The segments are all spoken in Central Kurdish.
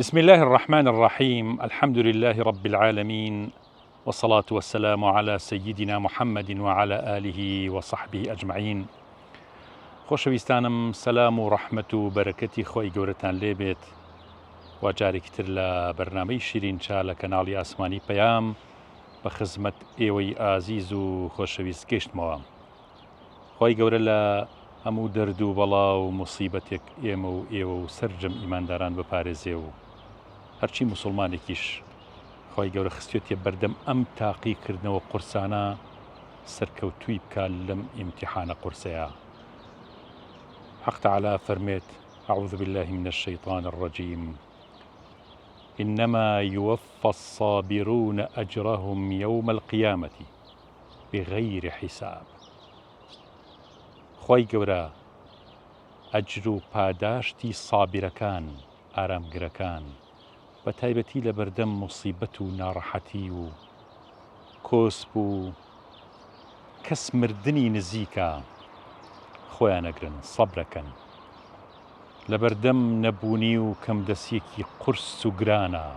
بسم الله الرحمن الرحيم. الحمد لله رب العالمين، والصلاة والسلام على سيدنا محمد وعلى آله وصحبه أجمعين. خۆشەویستانم، سەلام و ڕەحمەت و بەرەکەتی خۆی گەورەتان لێبێت و جارێکتر لە بەرنامەی شیرین چا لە کەناڵی ئاسمانی پەیام بە خزمەت ئێوەی ئازیز و خۆشەویست گەشتمەوە. خۆی گەورە لە هەموو دەرد و بەڵا و موسیبەتێک ئێمە و ئێوە و سەرجەم ئیمانداران بپارێزێ و هەرچی موسڵمانێکیش خۆی گەورە خستێتە بەردەم ئەم تاقیکردنەوە قورسانە سەرکەوتووی بکات لەم ئیمتیحانە قورسەیە. حق تعالى فرميت: أعوذ بالله من الشيطان الرجيم إنما يوفى الصابرون أجرهم يوم القيامة بغير حساب. خۆی گەورە ئەجر و پاداشتی سابیرەکان، ئارامگرەکان، بە تایبەتی لە بەردەم موسیبەت و ناڕەحەتی و کۆسب و کەس مردنی نزیکە خۆیان ئەگرن، سەبرەکەن لە بەردەم نەبوونی و کەمدەستیەکی قورس و گرانە،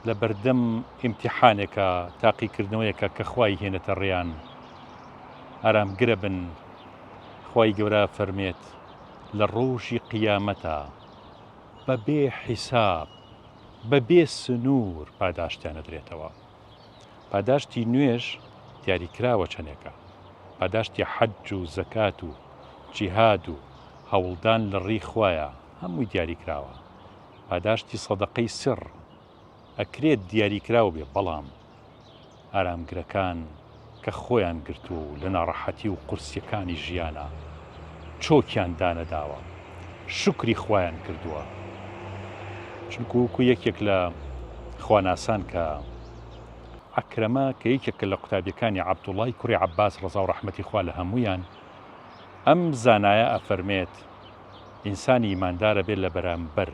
لە بەردەم ئیمتیحانێکە، تاقیکردنەوەیەکە کە خوای هێنێتە ڕێیان. ئارامگرە بن. خۆی گەورە فەرمێت لە ڕۆژی قیامەتە بەبێ حیساب، بەبێ سنوور پاداشتیان ئەدرێتەوە. پاداشتی نوێژ دیاریکراوە چەندێکە، پاداشتی حەج و زەکات و جیهاد و هەوڵدان لە ڕێی خوایە هەمووی دیاریکراوە. پاداشتی سەدەقەی سر ئەکرێت دیاریکراو بێ، بەڵام ئارامگرەکان کە خۆیان گرتووە و لە ناڕەحەتی و قورسیەکانی ژیانە چۆکیان دانەداوە، شکری خوایان کردووە. چونکە وەکو یەکێک لە خواناسان کە عەکرەمە کە یەکێکە لە قوتابیەکانی عەبدوڵڵای کوڕی عەباس ڕەزا و ڕەحمەتی خوا لە هەموویان، ئەم زانایە ئەفەرمێت ئینسانی ئیماندارە بێت لە بەرامبەر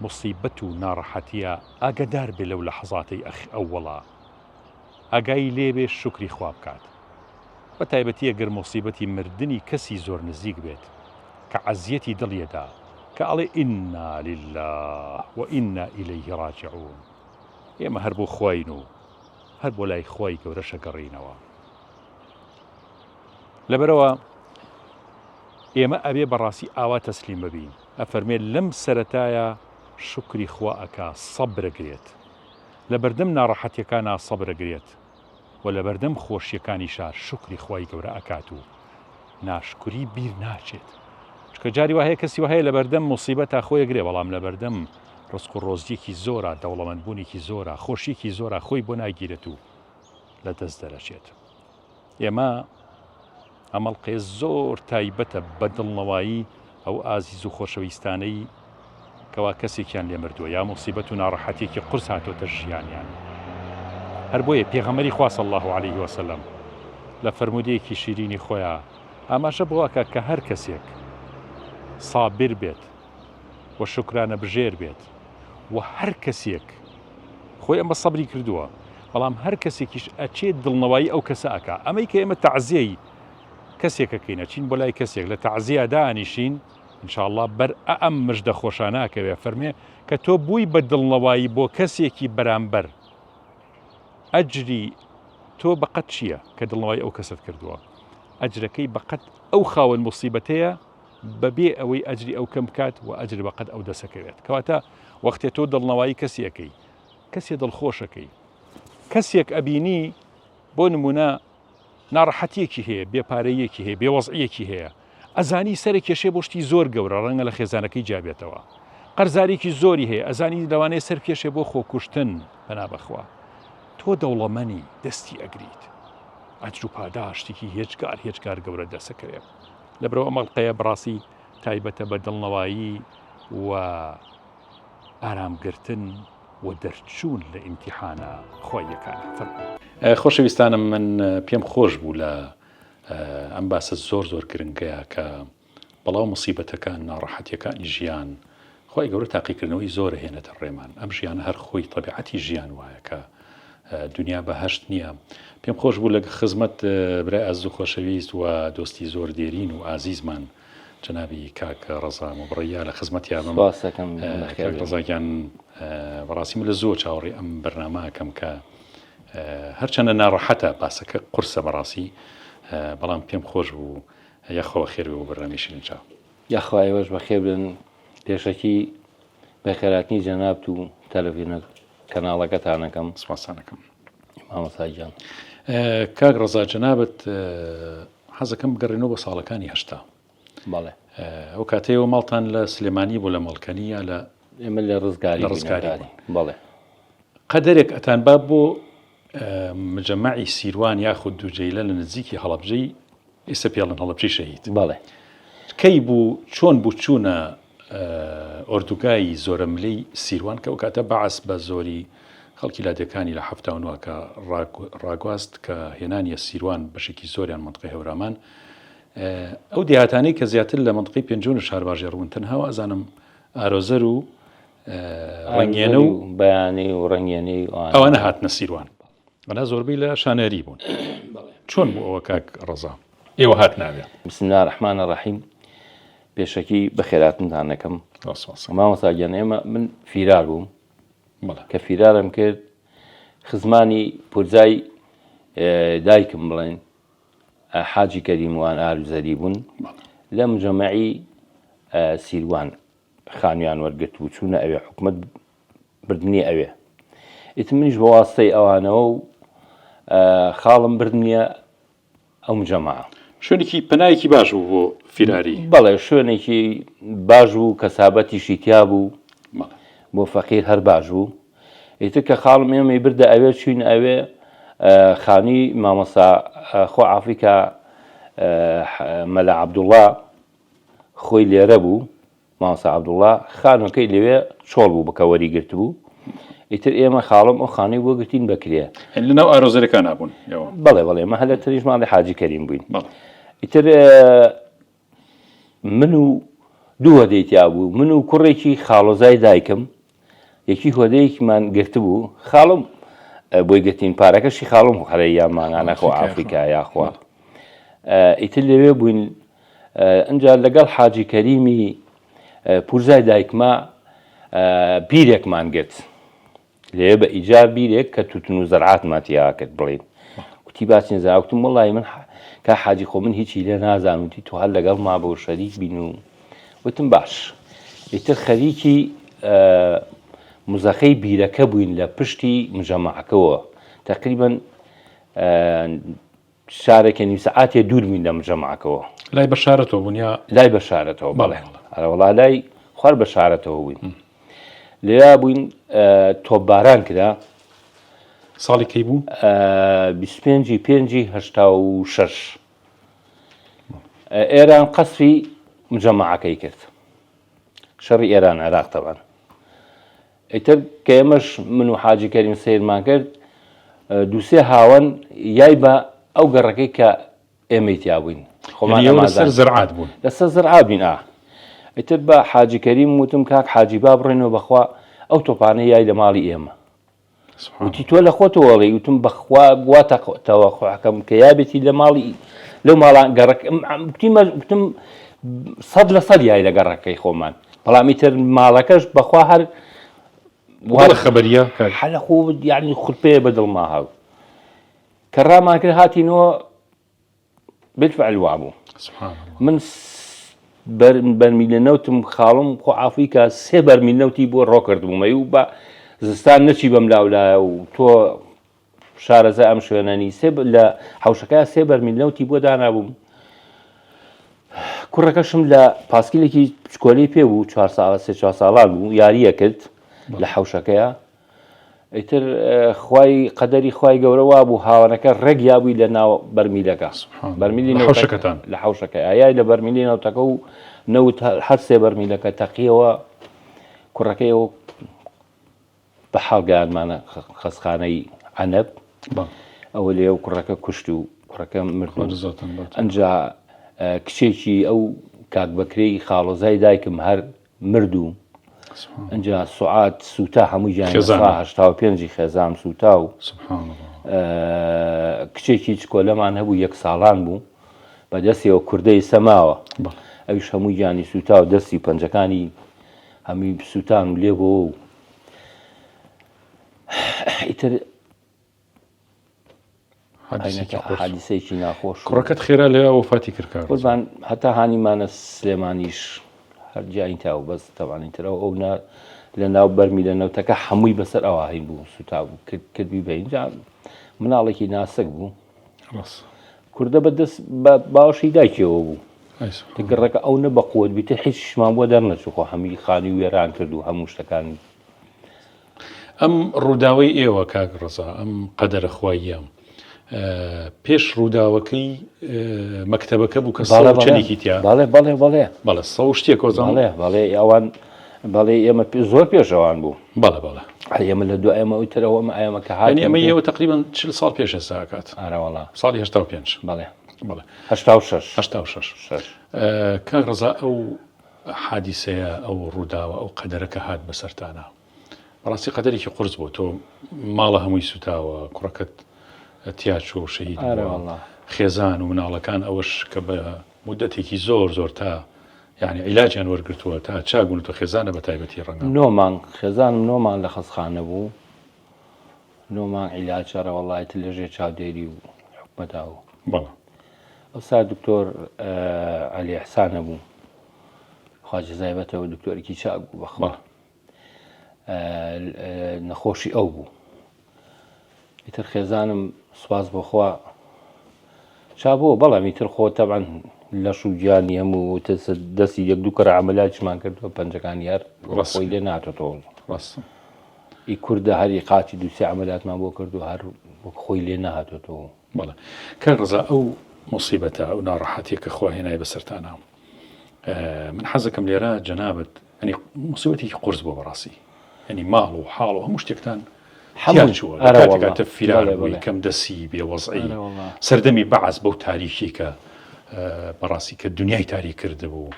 موسیبەت و ناڕەحەتیە ئاگادار بێت لەو لەحەزاتەی ئەووەڵا، ئاگای لێبێ شکری خوا بکات. بە تایبەتی ئەگەر موسیبەتی مردنی کەسی زۆر نزیک بێت کە عەزیەتی دڵیەدا، کە ئەڵێ ئینا لله و ئینا ئیلەیه ڕاجعون. ئێمە هەر بۆ خوین و هەر بۆ لای خوای گەورەشە گەڕینەوە. لەبەرەوە ئێمە ئەبێ بەڕاستی ئاوا تەسلیم ببین. ئەفەرمێت لەم سەرەتایە شکری خوا ئەکا، سەبرەگرێت، لە بەردەم ناڕەحەتیەکانە سەبرەگرێت و لە بەردەم خۆشیەکانیشا شکری خوای گەورە ئەکات و ناشکری بیر ناچێت. چکە جاری وهەیە کەسی وهەیە لە بەردەم موسیبەتە خۆی ئەگرێ، بەڵام لە بەردەم ڕزق و ڕۆزیەکی زۆرە، دەوڵەمەندبوونێکی زۆرە، خۆشیەکی زۆرە خۆی بۆ ناگیرێت و لە دەست دەرەچێت. ئێمە ئەمەڵقێ زۆر تایبەتە بە دڵنەوایی ئەو ئازیز و خۆشەویستانەی کەوا کەسێکیان لێ مردووە یا موسیبەت و ناڕەحەتێکی قورس هاتۆتە ژیانیان. هەر بۆیە پێغەمبەری خوا صلی الله علیه وسلم لە فەرمودەیەکی شیرینی خۆیان ئاماژە بۆوەکە کە هەر کەسێک سابر بێت و شکرانە بژێر بێت و هەر کەسێک خۆی ئەمە سەبری کردووە، بەڵام هەر کەسێکیش ئەچێت دڵنەوەی ئەو کەسە ئەکا. ئەمەی کە ئێمە تەعزیەی کەسێکەکەین، ئەچین بۆ لای کەسێک لە تەعزیە دانیشین، ئینشاءڵڵا بەر ئەم مژدە خۆشاناکەوێ فەرمێ کە تۆ بووی بە دڵنەوایی بۆ کەسێکی بەرامبەر، ئەجری تۆ بەقەت چییە کە دڵنەوەی ئەو کەست کردووە؟ ئەجرەکەی بەقەت ئەو خاوەن موسیبەتەیە بەبێ ئەوەی ئەجری ئەو کەم بکات و ئەجر بەقەت ئەو دەسەکەوێت. کەواتە وەختێ تۆ دڵنەوایی کەسێکەکەی، کەسێ دڵخۆشەکەی، کەسێک ئەبینی بۆ نمونە ناڕەحەتیەکی هەیە، بێپارەیەکی هەیە، بێوەزعیەکی هەیە، ئەزانی سەرێک کێشێ بۆ شتی زۆر گەورە، ڕەنگە لە خێزانەکەی جابێتەوە، قەرزارێکی زۆری هەیە، ئەزانی لەوانەیە سەر کێشێ بۆ خۆکوشتن، بەنابەخوا تۆ دەوڵەمەنی دەستی ئەگریت، ئەجر و پاداشتێکی هێچگار گەورە دەسەکەوێت. لەبەرەوە ئەمەڵقەیە بڕاستی تایبەتە بە دڵنەوایی و ئارامگرتن و دەرچوون لە ئیمتیحانە خۆیەکان. خۆشەویستانم، من پێم خۆش بوو لە ئەم باسە زۆر گرنگەیە کە بەڵاو موسیبەتەکان، ناڕەحەتیەکانی ژیان خۆی گەورە تاقیکردنەوەی زۆرە هێنێتە ڕێمان. ئەم ژیانە هەر خۆی تەبیعەتی ژیان وایە کە دنیا بەهەشت نییە. پێم خۆش بوو لە خزمەت برای ئازیز و خۆشەویست و دۆستی زۆر دێرین و ئازیزمان جنابی کاک ڕەزا مەبڕەیە لە خزمەتیان سپاسەکەم ڕزاگیان بەڕاستی من لە زۆر چاوەڕێی ئەم بەرنامەکەم کە هەرچەندە ناڕەحەتە باسەکە قورسە بەڕاستی بەڵام پێم خۆش بوو یاخەوە خێر بوو بەرنامی شیرین چاو یاخوایەوەش بەخێر بن پێشەکی بەخێراتنی جەنابەت و تەلەڤیزیۆن کەناڵەکەتانەکەم سپاسانەکەم مامۆستاجان کاک ڕەزا جەنابەت حەزەکەم بگەڕێنەوە بە ساڵەکانی هەشتا بەڵێ ئەو کاتەیەوە ماڵتان لە سلێمانی بۆ لە مەڵکەنیە لە ئێمە لە ڕزگاری بەڵێ قەدەرێک ئەتان با بۆ مجەمەعی سیروان یاخود دووجەیلە لە نزیکی هەڵەبجەی ئێستا پێڵن هەڵەبجەی شەهید بەڵێ کەی بوو چۆن بوو چوونە ئۆردوگای زۆرە ملەی سیروان کە ئەو کاتە بەعەس بە زۆری خەڵکی لادەکانی لە هەفتاونووە کە ڕاگواست کە هێنانیە سیروان بەشێکی زۆریان منطقەی هەورامان ئەو دیهاتانەی کە زیاتر لە منطقەی پێنجۆن و شارباژێ ڕوون تەنها ئازانم ئارۆزەر و ڕەنگێنە و بەیانی و ڕەنگێنەی ئەوانە هاتنە سیروان بەنا زۆربەی لە شانێری بوون چۆن بوو ئەوە کاک ڕەزا ئێوە هات ناوێ بسم الله الرحمن الرحیم پێشەکی بەخێراتنتان دەکەم مامۆستاگیان ئێمە من فیرار بووم کە فیرارم کرد خزمانی پورجای دایکم بڵێن حاجی کەریموان ئالوزەری بوون لە مجەمەعی سیروان خانویان وەرگرت و چوونە ئەوێ حکومەت بردننی ئەوێ ئیتر منیش بە واستەی ئەوانەوە و خاڵم بردنیە ئەو مجەمەعە شوێنێکی پەنایەکی باش بوو بۆ فیراری بەڵێ شوێنێکی باش بوو کەسابەتیشی تیا بوو بۆ فەقیر هەر باش بوو ئیتر کە خاڵم ئێمەی بردە ئەوێ چوین ئەوێ خانی مامۆستا خۆ ئافریکا مەلا عەبدوڵڵا خۆی لێرە بوو مامۆستا عەبدوڵڵا خانوەکەی لەوێ چۆڵ بوو بکە وەریگرت بوو ئیتر ئێمە خاڵم ئەو خانەی بۆ گرتین بەکرێ لەناو ئارۆزەرەکان نابوون بەڵێ بەڵێ ئێمە هەلە تریش ماڵی حاجی کەریم بووین ئیتر من و دوو هۆدەیتیا بوو من و کوڕێکی خاڵۆزای دایکم یەکی هۆدەیەکیمان گرت بوو خاڵم بۆی گرتین پارەکەشی خاڵم هەرەی یامانانە خۆ ئافریکا یاخوا ئیتر لەوێ بووین ئەنجا لەگەڵ حاجی کەریمی پورزای دایکما بیرێکمان گرت لێ بە ئیجار بیرێک کە توتن و زەرعاتمان تیا کرد بڵێن کوتی باچین زاوتم وڵی من کا حاجی خۆ من هیچی لێ نازانوتی تو هەر لەگەڵ ما بۆ شەریک بین و وتم باش ئیتر خەریکی مزەخەی بیرەکە بووین لە پشتی مجەمەعەکەوە تقریبا شارێکە نیم سەعاتێ دوور بووین لە مجەمەعەکەوە لای بەشارەتەوە بوون یا لای بەشارەتەوە بەڵێ وەڵا لای خوار بەشارەتەوە بووین لێرا بووین تۆپباران کرا ساڵی کەی بوو 25/5/86 ئێران قەسری مجەمەعەکەی کرد شەڕی ئێران عێراق تەبان ئیتر کە ئێمەش من و حاجی کەریم سەیرمان کرد دووسێ هاوەن یای بە ئەو گەڕەکەی کە ئێمەی تیا بووین لەسەر زەرعات بوون لەسەر زەرعات بووین ئیتر بە حاجی کەریم وتم کاک حاجی با بڕێنەوە بەخوا ئەو تۆپانە یای لە ماڵی ئێمە وتی تۆ لە خۆتەوەڵی وتم بەخوا واتەوە خۆحکەم کە یابێتی لە ماڵی لەو ماڵان گەڕەکەم 100% یای لە گەڕەکەی خۆمان بەڵام ئیتر ماڵەکەش بەخوا هەر خەبەریە حەلە خۆ یعنی خوتپەیە بەدڵما هاو کە ڕامان کرد هاتینەوە بالفعل وابوو من بەرمیلە نەوتم خاڵم خۆ ئافریکا 3 بەرمیل نەوتی بۆ ڕۆ کردبوومە و بە زستان نەچی بەم لاولایە و تۆ شارەزە ئەم شوێنەنی لە حوشەکە 3 بەرمیل نەوتی بۆ دانابووم کوڕەکەشم لە پاسکیلێکی پچکۆلی پێ بوو 4 ساڵان بوو یاریە کرد لە حوشەکەیە ئیتر خوای قەدەری خوای گەورە وا بوو هاوانەکە ڕێگیا بووی لە ناو بەرمیلەکە بەرمیلی حوشەکەتان لە حوشەکە ئایای لە بەرمیلی نەوتەکە و نەوت هەر 3 بەرمیلەکە تەقیەوە کوڕەکەیەوە بە حاڵگەیانمانە خەسخانەی عەنەب ئەوە لێو کوڕەکە کوشت و کوڕەکە مرد ئەنجا کچێکی ئەو کاک بەکرەی خاڵۆزای دایکم هەر مردوو ئەنجا سوعات سوتا هەمووی جیان 85 سوتا و کچێکی چکۆلەمان هەبوو 1 ساڵان بوو بەدەستیەوە کوردەی سەماوە ئەویش هەمووی گیانی سوتا و دەستی پەنجەکانی هەمووی سووتان و لێبەوە و ئیتر حادیسەیەکی ناخۆش کوڕەکەت خێرا لێ وفاتی کردکار قوربان هەتا هانیمانە سلێمانیش هەرجایی تا و بەس تەوانی ترەوە ئەو لە ناو بەرمی لە نەوتەکە هەمووی بەسەر ئەوهین بوو سوتا بوو کردبی بەینجا مناڵێکی ناسک بوو کوردە بەدەست باوەشی دایکەوە بوو گڕەکە ئەو نە بەقوت بیتە هیچ شمان بۆ دەرنەچووخۆ هەمی خانی وێران کرد و هەموو شتەکانی ئەم ڕووداوەی ئێوە کاک ڕزا ئەم قەدەرە خواییە پێش ڕووداوەکەی مەکتەبەکە بوو کە چەندێکی تیا بەڵێ سەو شتێک کۆزان بەڵێ ئەوان بەڵێ ئێمە زۆر پێشەوان بوو بەڵێ ئێمە لە دو ئێمە ئەوترەوە ئەمەکە هاانی ئەمە ئێوە تقریبان 40 ساڵ پێش ئێستاکات ئارەوەڵا ساڵی 85 بەڵێ بەڵێ 86 کاک ڕزا ئەو حادیسەیە ئەو ڕووداوە ئەو قەدەرەکە هات بەسەرتانە بەڕاستی قەدەرێکی قورس بوو تۆ ماڵە هەمووی سوتاوە کوڕەکەت تیاچۆ و شەهید خێزان و مناڵەکان ئەوەش کە بە مدەتێکی زۆر تا یعنی عیلاجیان وەرگرتووە تا چاگون و خێزانە بە تایبەتی ڕەنگە نۆمان خێزانم نۆمان لە خەستخانە بوو نۆمان عیلاجەرە وەڵایەت لێژێ چاودێری و حکومەتاوە بەڵێ ئەوسا دکتۆر عەلی ئەحسانە بوو خواجەزایبەتەوە دکتۆرێکی چاک بوو بەخوا نەخۆشی ئەو بوو ئیتر خێزانم سواز بۆخوا چابووە بەڵام ئیتر خۆ تەبعەن لەش و گیانی هەموو دەستی یەک دوو کەڕە عەمەلیاتیشمان کردووە پەنجەکانی هەر خۆی لێ ناتۆتەوە ئی کووردە هەری قاچی دووسێ عەمەلیاتمان بۆ کردو هەر خۆی لێ نەهاتۆتەوە بەڵێ کاک ڕزا ئەو مصیبەتە ئەو ناڕەحەتیە کە خوا هێنای بەسەرتانە من حەزەکەم لێرە جەنابەت ئەنی مصیبەتێکی قورس بۆ بەڕاستی ئەنی ماڵ و حاڵ و هەموو شتێکتان هەموو کاتێکاتە فیرار بووی کەم دەسی بێوەزعی سەردەمی بەعەز بەو تاریخی کە بەڕاستی کە دنیای تاری کرده بوو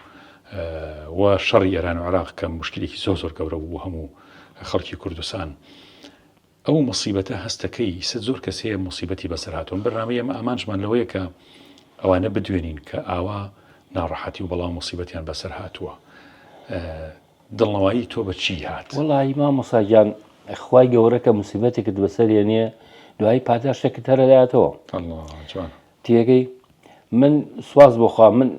و شەڕی ئێران و عێراق کە مشکلێکی زۆر گەورە بوو هەموو خەڵکی کوردستان ئەو مصیبەتە هەستەکەی زۆر کەس هەیە مصیبەتی بەسەر هاتوون بەرنامەیە ئەمە ئامانجمان لەوەیە کە ئەوانە بدوێنین کە ئاوا ناڕەحەتی و بەڵام مصیبەتیان بەسەر هاتووە دڵنەوایی تۆ بە چی هات وەڵی مامۆساگیان خوای گەورە کە موسیبەتێکت بەسەریە دوای پاداشتێکت هەرەدایەتەوە تێگەی من سواز بۆخوا من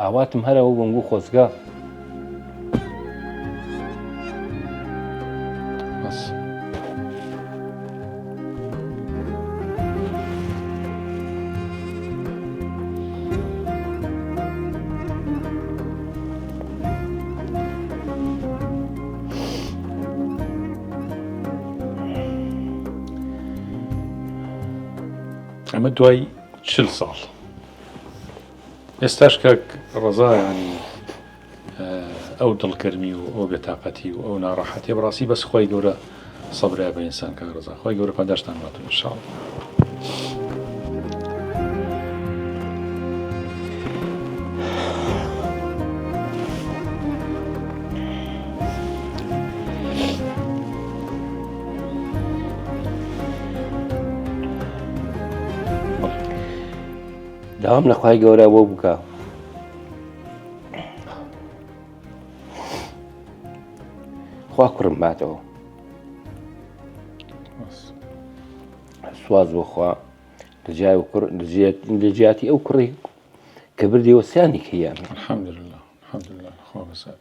ئاواتم هەرەوە بنگو خۆزگە ئەمە دوای 40 ساڵ ئێستاش کاک ڕەزا ینی ئەو دڵگەرمی و ئەو بێتاقەتی و ئەو ناڕەحەتی بەڕاستی بەس خۆی گەورە سەبرای بە ئینسان کاک ڕەزا خۆی گەورە پاداشتان باتون ئینشاڵڵا داوام لە خوای گەورە بۆ بکە خوا کوڕم باتەوە سواز بۆخوا لە جیاتی ئەو کوڕی کە بردیەوە سیانی کەیان الحەمدولله خوا بەسەر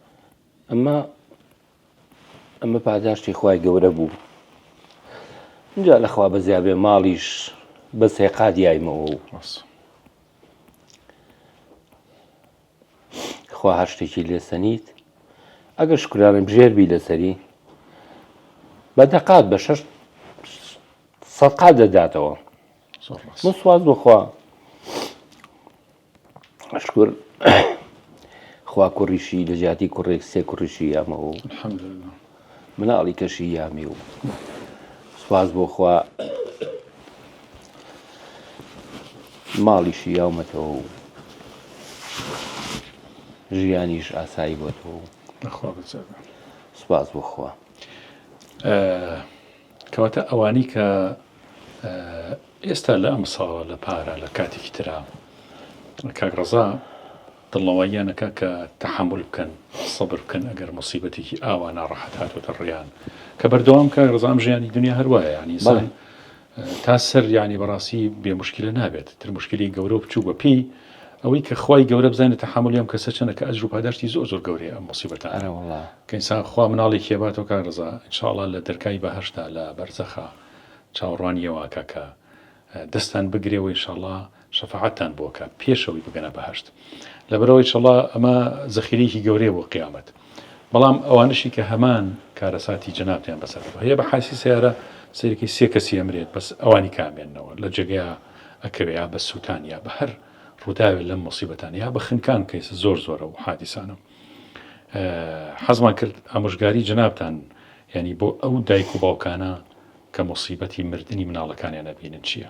ئەمە پاداشتی خوای گەورە بوو اینجا لەخوا بەزیابێ ماڵیش بە سێقا دیایمەوە و خوا هەر شتێکی لێسەنیت ئەگەر شکرانم ژێربی لەسەری بە دەقات بە 6 سەدقات دەداتەوە من سواز بخوا شکر خوا کوڕیشی لە جیاتی کوڕێک سێ کوڕیشی یامەوە مناڵی کەشی یامی و سواز بۆخوا ماڵیشی یاومەتەوە و ژیانیش ئاسایی بۆتەوە سواز بۆخوا کەواتە ئەوانی کە ئێستا لە ئەم ساڵە لە پارە لە کاتێکی ترا کاک ڕەزا دڵنەوەیانەکە کە تەحمل بکەن سەبر بکەن ئەگەر مصیبەتێکی ئاوا ناڕەحەت هاتوۆتە ڕێیان کە بەردەوام کە ڕزام ژیانی دنیا هەروایە ینی سان تا سەر ینی بەڕاستی بێ مشکلە نابێت تر مشکلی گەورە بچوو بە پێی ئەوەی کە خی گەورە بزانێت تەحملیام کەسە چەنە کە ئەجر و پاداشتی زۆر گەورەیە ئەم مصیبەتە کە ئینسان خوا مناڵی کێباتەوە کار ڕزا ئینشاءڵڵا لە دەرکای بەهەشتا لە بەرزەخە چاوەڕوانیەوە کە دەستان بگرێەوە ئینشاءڵڵا شەفاعەتتان بۆکە پێشەوەی بگەنە بەهەشت لەبەرەوەی ئینشاءڵڵا ئەمە زەخیرەیەکی گەورەیە بۆ قیامەت بەڵام ئەوانشی کە هەمان کارەساتی جەنابتیان بەسەر هەیە بە حاسی سیارە سەرێکی سێ کەسی ئەمرێت بەس ئەوانی کامێنەوە لە جێگەیە ئەکەوێ بە سووتانیا بە هەر ڕووداوێت لەم مصیبەتانیا بە خنکان کەیسە زۆرە و حادیسانە حەزمان کرد ئامۆژگاری جەنابتان ینی بۆ ئەو دایک و باوکانە کە مصیبەتی مردنی مناڵەکانیان نەبینن چییە؟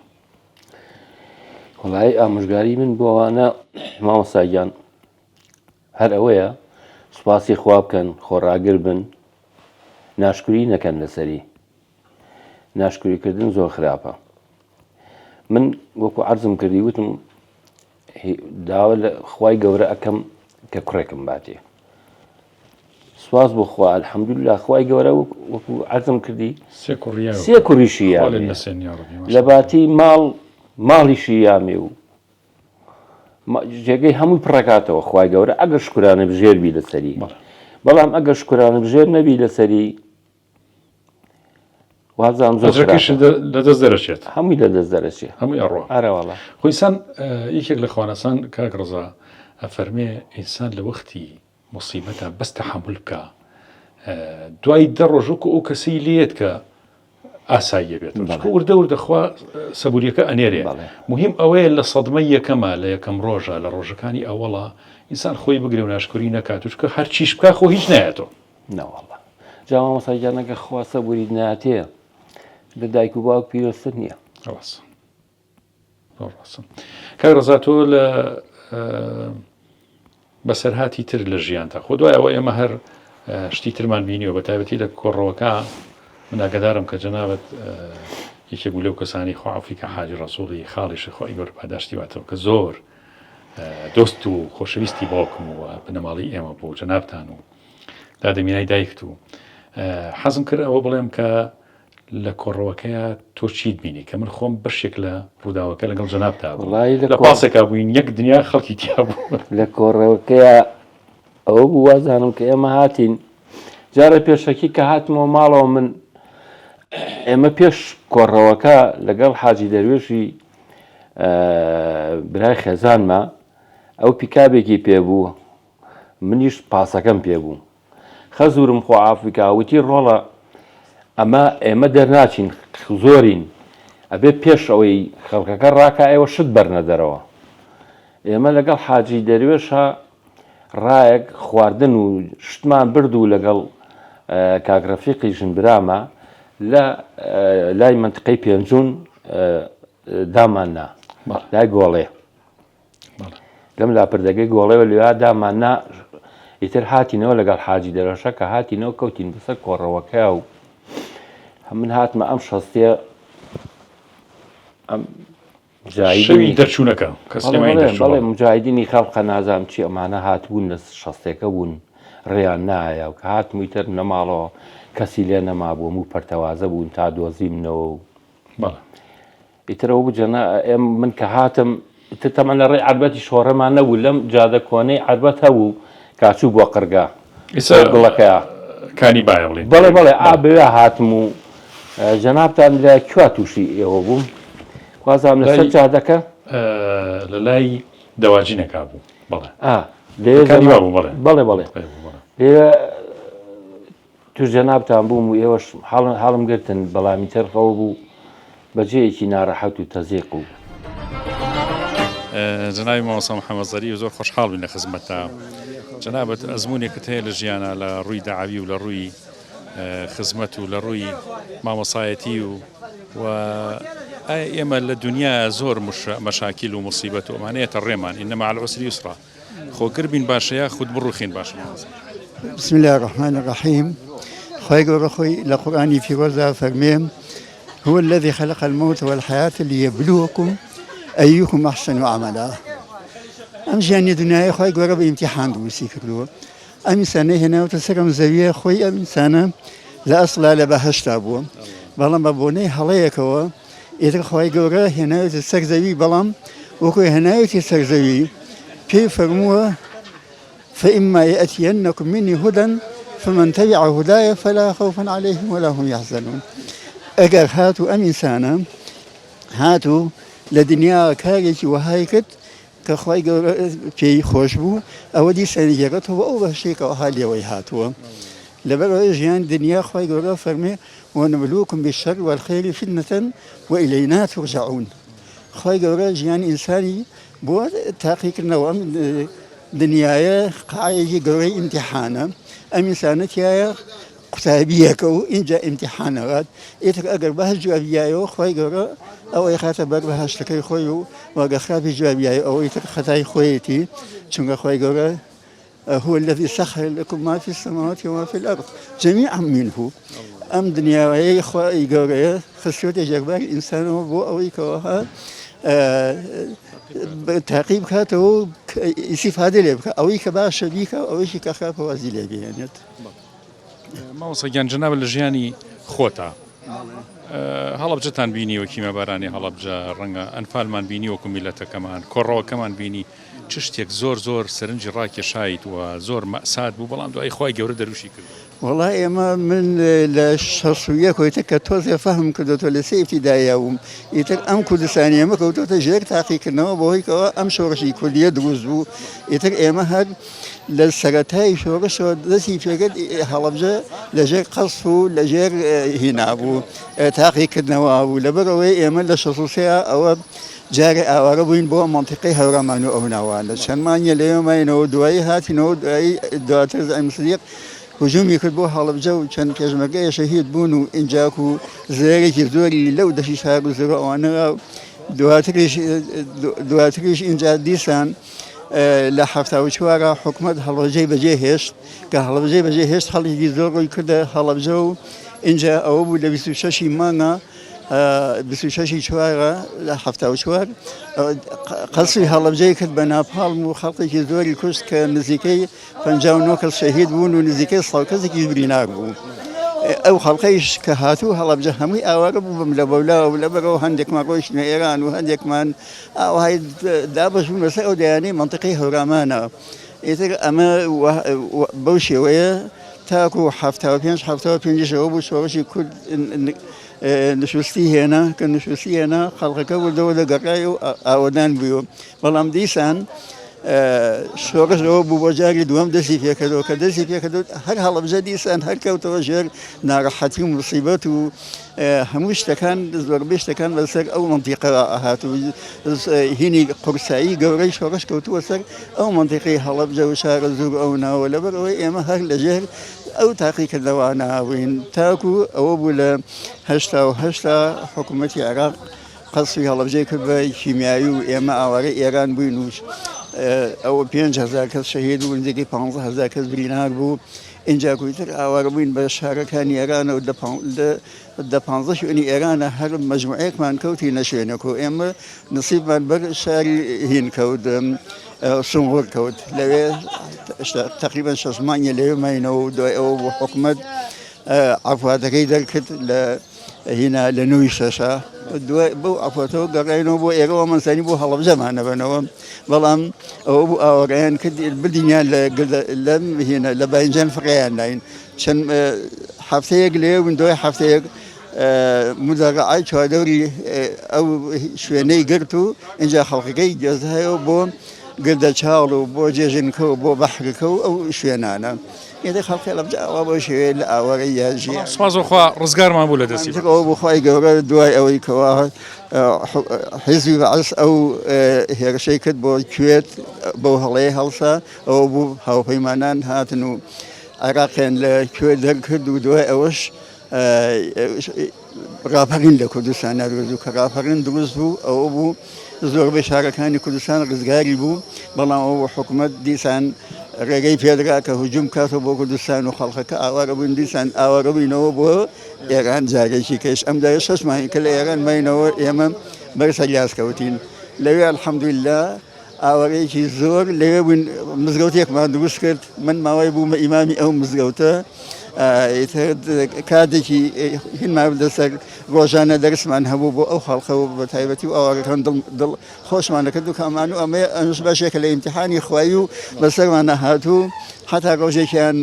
وڵای ئامۆژگاری من بۆ ئەوانە مامۆستاگیان هەر ئەوەیە سوپاسی خوا بکەن خۆڕاگر بن ناشکری نەکەن لەسەری ناشکریکردن زۆر خراپە من وەکو عەرزم کردی وتم داوا لە خوای گەورە ئەەکەم کە کوڕێکم باتێ سواز بۆ خوا ئەلحەمدوللا خوای گەورە وەکو عەرزم کردی سێ کوڕیشی لە باتی ماڵیشی یامێ و جێگەی هەمووی پڕکاتەوە خوای گەورە ئەگەر شکرانە بژێر بی لەسەری بەڵام ئەگەر شکرانە بژێر نەبی لەسەری وازام زۆر لەدەست دەرەچێت هەمووی لەدەست دەرەچێت هەمووی ئەڕۆ ئەرەوەڵە خۆیسان یەکێک لە خوانەسان کاک ڕزا ئەفەرمێ ئینسان لە وەختی مصیبەتە بەس تەحمل بکە دوای دە ڕۆژووکە ئەو کەسی لێت کە ئاساییە بێت وردە وردەخوا سەبوریەکە ئەنێرێ مهم ئەوەیە لە سەدمەی یەکەمە لە یەکەم ڕۆژە لە ڕۆژەکانی ئەوەڵە ئینسان خۆی بگرێ و ناشکری نەکات وچکە هەرچیش بکە خۆ هیچ نایەتەوە ناوەڵە جاوا مەساجانەکە خوا سەبوریت ناتێ لە دایک و باوک پیرۆستر نییە کاک ڕزا تۆ لە بەسەرهاتی تر لە ژیانتا خۆ دوای ئەوە ئێمە هەر شتی ترمان بینیەوە بە تایبەتی لە کۆڕەوەکە من ئاگدارم کە جەنابەت یەکێک بوو لەو کەسانی خواعافی کە حاجی ڕەسوڵی خاڵیشی خۆی گەورە پاداشتی واتەوە کە زۆر دۆست و خۆشەویستی باوکم و بنەماڵی ئێمە بۆ جەنابتان و دادەمینای دایکت و حەزم کرد ئەوە بڵێم کە لە کۆڕەوەکەیە تۆ چیت بینی کە من خۆم بەشێک لە ڕووداوەکە لەگەڵ جەنابتا لە پاسێکا بووین یەک دنیا خەڵکی تیا بوو لە کۆڕەوەکەیە ئەوە بوو وازانم کە ئێمە هاتین جارە پێشەکی کە هاتمەوە ماڵەوە من ئێمە پێش کۆڕەوەکە لەگەڵ حاجی دەروێژی برای خێزانمە ئەو پیکابێکی پێبوو منیش پاسەکەم پێبوو خەزورم خۆ ئافریکا وتی ڕۆڵە ئەمە ئێمە دەرناچین زۆرین ئەبێ پێش ئەوەی خەڵکەکە ڕاکە ئێوە شت بەرنە دەرەوە ئێمە لەگەڵ حاجی دەروێشە ڕایەک خواردن و شتمان برد و لەگەڵ کاگرەفیقی ژنبرامە لە لای منتقەی پێنجون داماننا لای گۆڵێ لەم لاپردەکەی گۆڵێەوە لێوا داماننا ئیتر هاتینەوە لەگەڵ حاجی دەرەشە کە هاتینەوە کەوتین بەسەر کۆڕەوەکە و من هاتمە ئەم شەستێ ئەم شەوی دەرچوونەکە بەڵێ مجاهدینی خەڵقە نازام چی ئەمانە هاتبوون لە شەستێکە بوون ڕێیان نایە و کە هاتمووی تر نەماڵەوە کەسی لێ نەمابووم و پەرتەوازە بوون تا دۆزیمنەوە و ئیترەوە بجەنە من کە هاتم تەمە لە ڕێی عربەتی شۆڕەمان نەبوو لەم جادە کۆنەی عربەت هەبوو کاچوو بۆ قرگا گڵەکەیە کانی باە بڵێ بەڵێ بەڵێ ئابێ هاتم و جەنابتان لە کوا تووشی ئێوە بووم خوازام لەسەر جادەکە لە لای دەواجینەکە بوو بەڵێ بەڵێ لێرە توش جەنابتان بووم و ئێوەش حاڵم گرتن بەڵامی تەرخەوە بوو بەجێیەکی ناڕەحەت و تەزیق و جەنابی مامۆستا محەممەد زەری زۆر خۆشحاڵ بووین لە خزمەتتا جەنابەت ئەزمونێکت هەیە لە ژیانە لە ڕووی داعاوی و لە ڕووی خزمەت و لە ڕووی مامۆسایەتی و ئێمە لە دنیا زۆر مەشاکیل و مصیبەت و ئەمانەیەتە ڕێمان ئینە مع العسر یسرا خۆگر بین باشەیە خود بڕوخین باشە بسم الله الرحمن الرحيم خوای گەورە خۆی لە قورئانی فیرۆزدا فەرمێ هو الذي خلق الموت والحياة ليبلوكم أيكم أحسن عملا ئەم ژیانی دنیای خۆی گەورە بە ئیمتیحان دروستی کردووە ئەم ئینسانەی هێناوتە سەرم زەویە خۆی ئەم ئینسانە لە ئەسڵا لە بەهەشتا بووە بەڵام بە بۆنەی هەڵەیەکەوە ئیتر خۆی گەورە هێناوێتە سەر زەوی بەڵام وەکو هێناوێتی سەر زەوی پێی فەرمووە فإما يأتينكم مني هدى فمن تبع هداي فلا خوف عليهم ولا هم يحزنون ئەگەر هاتوو ئەم ئینسانە هاتوو لە دنیا کارێکی وهای کرد کە خۆی گەورە پێی خۆش بوو ئەوە دیسانی گێڕێتەوە ئەو بەشێکەوە هالیەوەی هاتووە لەبەرەوەی ژیان دنیا خۆی گەورە فەرمێ ونبلوكم بالشر والخير فتنة وإلينا ترجعون خۆی گەورە ژیانی ئینسانی بۆ تاقیکردنەوە ئەم دنیاە قایەکی گەورەی ئیمتیحانە ئەم ئینسانەتیایە قوتابیەکە و اینجا ئیمتیحانەوات ئیتر ئەگەر بەهەش جوابیایەوە خۆی گەورە ئەوەی خاتە بەر بەهەشتەکەی خۆی و واگە خراپی جوابیایە ئەوەی تر خەتای خۆیەتی چونکە خۆی گەورە هو الذي سخر لكم ما في السماوات وما في الأرض جميعا منه ئەم دنیاوەیە خۆی گەورەیە خستوتە ژێرباری ئینسانەوە بۆ ئەوەی کەوەها تاقیب بکاتەوە ئیسیفادە لێ بکە ئەوەی کە باشە بیکە ئەوەیشی کە خراپە وازی لێ بهێنێت ماوەسەگیان جناب لە ژیانی خۆتە هەڵەبجەتان بینی وەکیمە بارانی هەڵەبجە ڕەنگە ئەنفالمان بینی وەکو میلەتەکەمان کۆڕەوەکەمان بینی چ شتێک زۆر سەرنجی ڕاکێشایت و زۆر مەسات بوو بەڵام دوای خۆی گەورە دەروشی کرد والله ئێمە من لە 61 کۆیتە کە تۆزێ فەهم کردوتە لە سێ ئیبتیداییە بووم ئیتر ئەم کوردستانی ئێمە کەوتۆتە ژێر تاقیکردنەوە بەهۆیکەوە ئەم شۆڕشی کوردیە دروست بوو ئیتر ئێمە هەر لە سەرەتای شۆڕشەوە دەستی پێکرد هەڵەبجە لەژێر قەسف و لەژێر هینا بوو تاقیکردنەوە بوو لەبەرەوەی ئێمە لە 63 ئەوە جارێ ئاوارە بووین بۆ مەنتیقەی هەورامان و ئەو ناوانە چەندمانیە لەوێماینەوە دوایی هاتینەوە دواتر زعیم سدیق هجومی کرد بۆ هەڵەبجە و چەند پێشمەرگەیە شەهید بوون و ئینجاک و زێرێکی زۆری لەو دەشی شار و زۆر ئەوانە دواتریش اینجا دیسان لە 74 حکومەت هەڵەبجەی بەجێ هێشت کە هەڵەبجەی بەجێ هێشت هەڵێکی زۆر ڕووی کردە هەڵەبجە و اینجا ئەوە بوو لە 26 مانگە 26 چوارە لە 74 قەسری هەڵەبجەی کرد بە ناپاڵم و خەڵقێکی زۆری کوشت کە نزیکەی 59 کەس شەهید بوون و نزیکەی 100 کەسێکی برینار بوو ئەو خەڵقەیش کە هاتوو هەڵەبجە هەمووی ئاوارە بوو بم لە بەولاوە و لەبەرەوە هەندێکمان ڕۆیشتنە ئێران و هەندێکمان ئاوهای دابەش بوون لەسەر ئەو دەیانەی مەنتیقەی هەورامانە ئیتر ئەمە بەو شێوەیە تاکو 75 بوو شۆڕشی کورد نشستی هێنا کە نشستی هێنا خەڵقەکە بردەوە دەگەڕای و ئاوەدان بووە بەڵام دیسان شۆڕشەوە بوو بۆ جاری دووەم دەستی پێکردەوە کە دەستی پێکردەوە هەر هەڵەبجە دیسان هەر کەوتەوە ژێر ناڕەحەتی و موسیبەت و هەموو شتەکان زۆربەی شتەکان بەسەر ئەو مەنتیقە هاتوو هینی قورسایی گەورەی شۆڕش کەوتووە سەر ئەو مەنتیقەی هەڵەبجە و شارە زوور ئەو ناوە لەبەرەوەی ئێمە هەر لەژێر ئەو تاقیکردەوە ناوین تاکو ئەوە بوو لە 88 حکوومەتی عێراق قەسری هەڵەبجەی کرد بە کیمیایی و ئێمە ئاوارەی ئێران بووین و ئەوە 5,000 کەس شەهید بوو نزیکەی 15,000 کەس برینار بوو اینجا کویتر ئاوارە بووین بە شارەکانی ئێرانە و دە 15 شوێنی ئێرانە هەر مەجموعەیەکمان کەوتی نەشوێنەکە و ئێمە نسیبمان بەر شاری هین کەوت سنغۆر کەوت لەوێ تقریبا 6 مانگە لەوێ ماینەوە و دوای ئەوە بۆ حکوومەت عەفواتەکەی دەرکرد لە هینا لە نووی شەشە دوای بەو عەفواتەوە گەڕاینەوە بۆ ئێرەوە مەسانی بۆ هەڵەبجەمان نەبنەوە بەڵام ئەوە بوو ئاوەڕێیان کرد بردینیان لەم هینە لە باینجان فڕێیان داین چەند هەفتەیەک لێ بوون دوای هەفتەیەک مدەڕعای چواردەوری ئەو شوێنەی گرت و اینجا خەڵقەکەی گێزایەوە بۆ گردە چاڵ و بۆ جێژنکە و بۆ بەحرەکە و ئەو شوێنانە ئێدە خەڵقی لەبجە ئەوە بۆ شێوێ لە ئاوەڕەی یاژی سوپاسخوا ڕزگارمان بوو لە دەستی ئەوە بخوای گەورە دوای ئەوەی کەوا حیزبی بەعەس ئەو هێرشەی کرد بۆ کوێت بەو هەڵەیە هەڵسا ئەوە بوو هاوپەیمانان هاتن و عێراقیان لە کوێت دەرکرد و دوای ئەوەش ڕاپەڕین لە کوردستان نەدروست و کە ڕاپەڕین دروست بوو ئەوە بوو زۆربەی شارەکانی کوردستان ڕزگاری بوو بەڵام ئەوە حکوومەت دیسان ڕێگەی پێدرا کە هجووم کاتەوە بۆ کوردستان و خەڵقەکە ئاوارە بوون دیسان ئاوارە بووینەوە بۆ ئێران جارێکی کەش ئەم دای 6 مانگی کە لە ئێران ماینەوە ئێمە بەرسەر یاسکەوتین لەوێ ئەلحەمدولیلا ئاوەڕێکی زۆر لەوێ بوون مزگەوتێکمان دروست کرد من ماوەی بوومە ئیمامی ئەو مزگەوتە کاتێکی هینمان لەسەر ڕۆژانە دەرسمان هەبوو بۆ ئەو خەڵقەوە بە تایبەتی و ئاوەڕەکان دڵ خۆشمان دەکرد و کامان و ئەمە ئەنوش باشێکە لە ئیمتیحانی خوایی و بەسەرمانە هاتوو حتا ڕۆژێکیان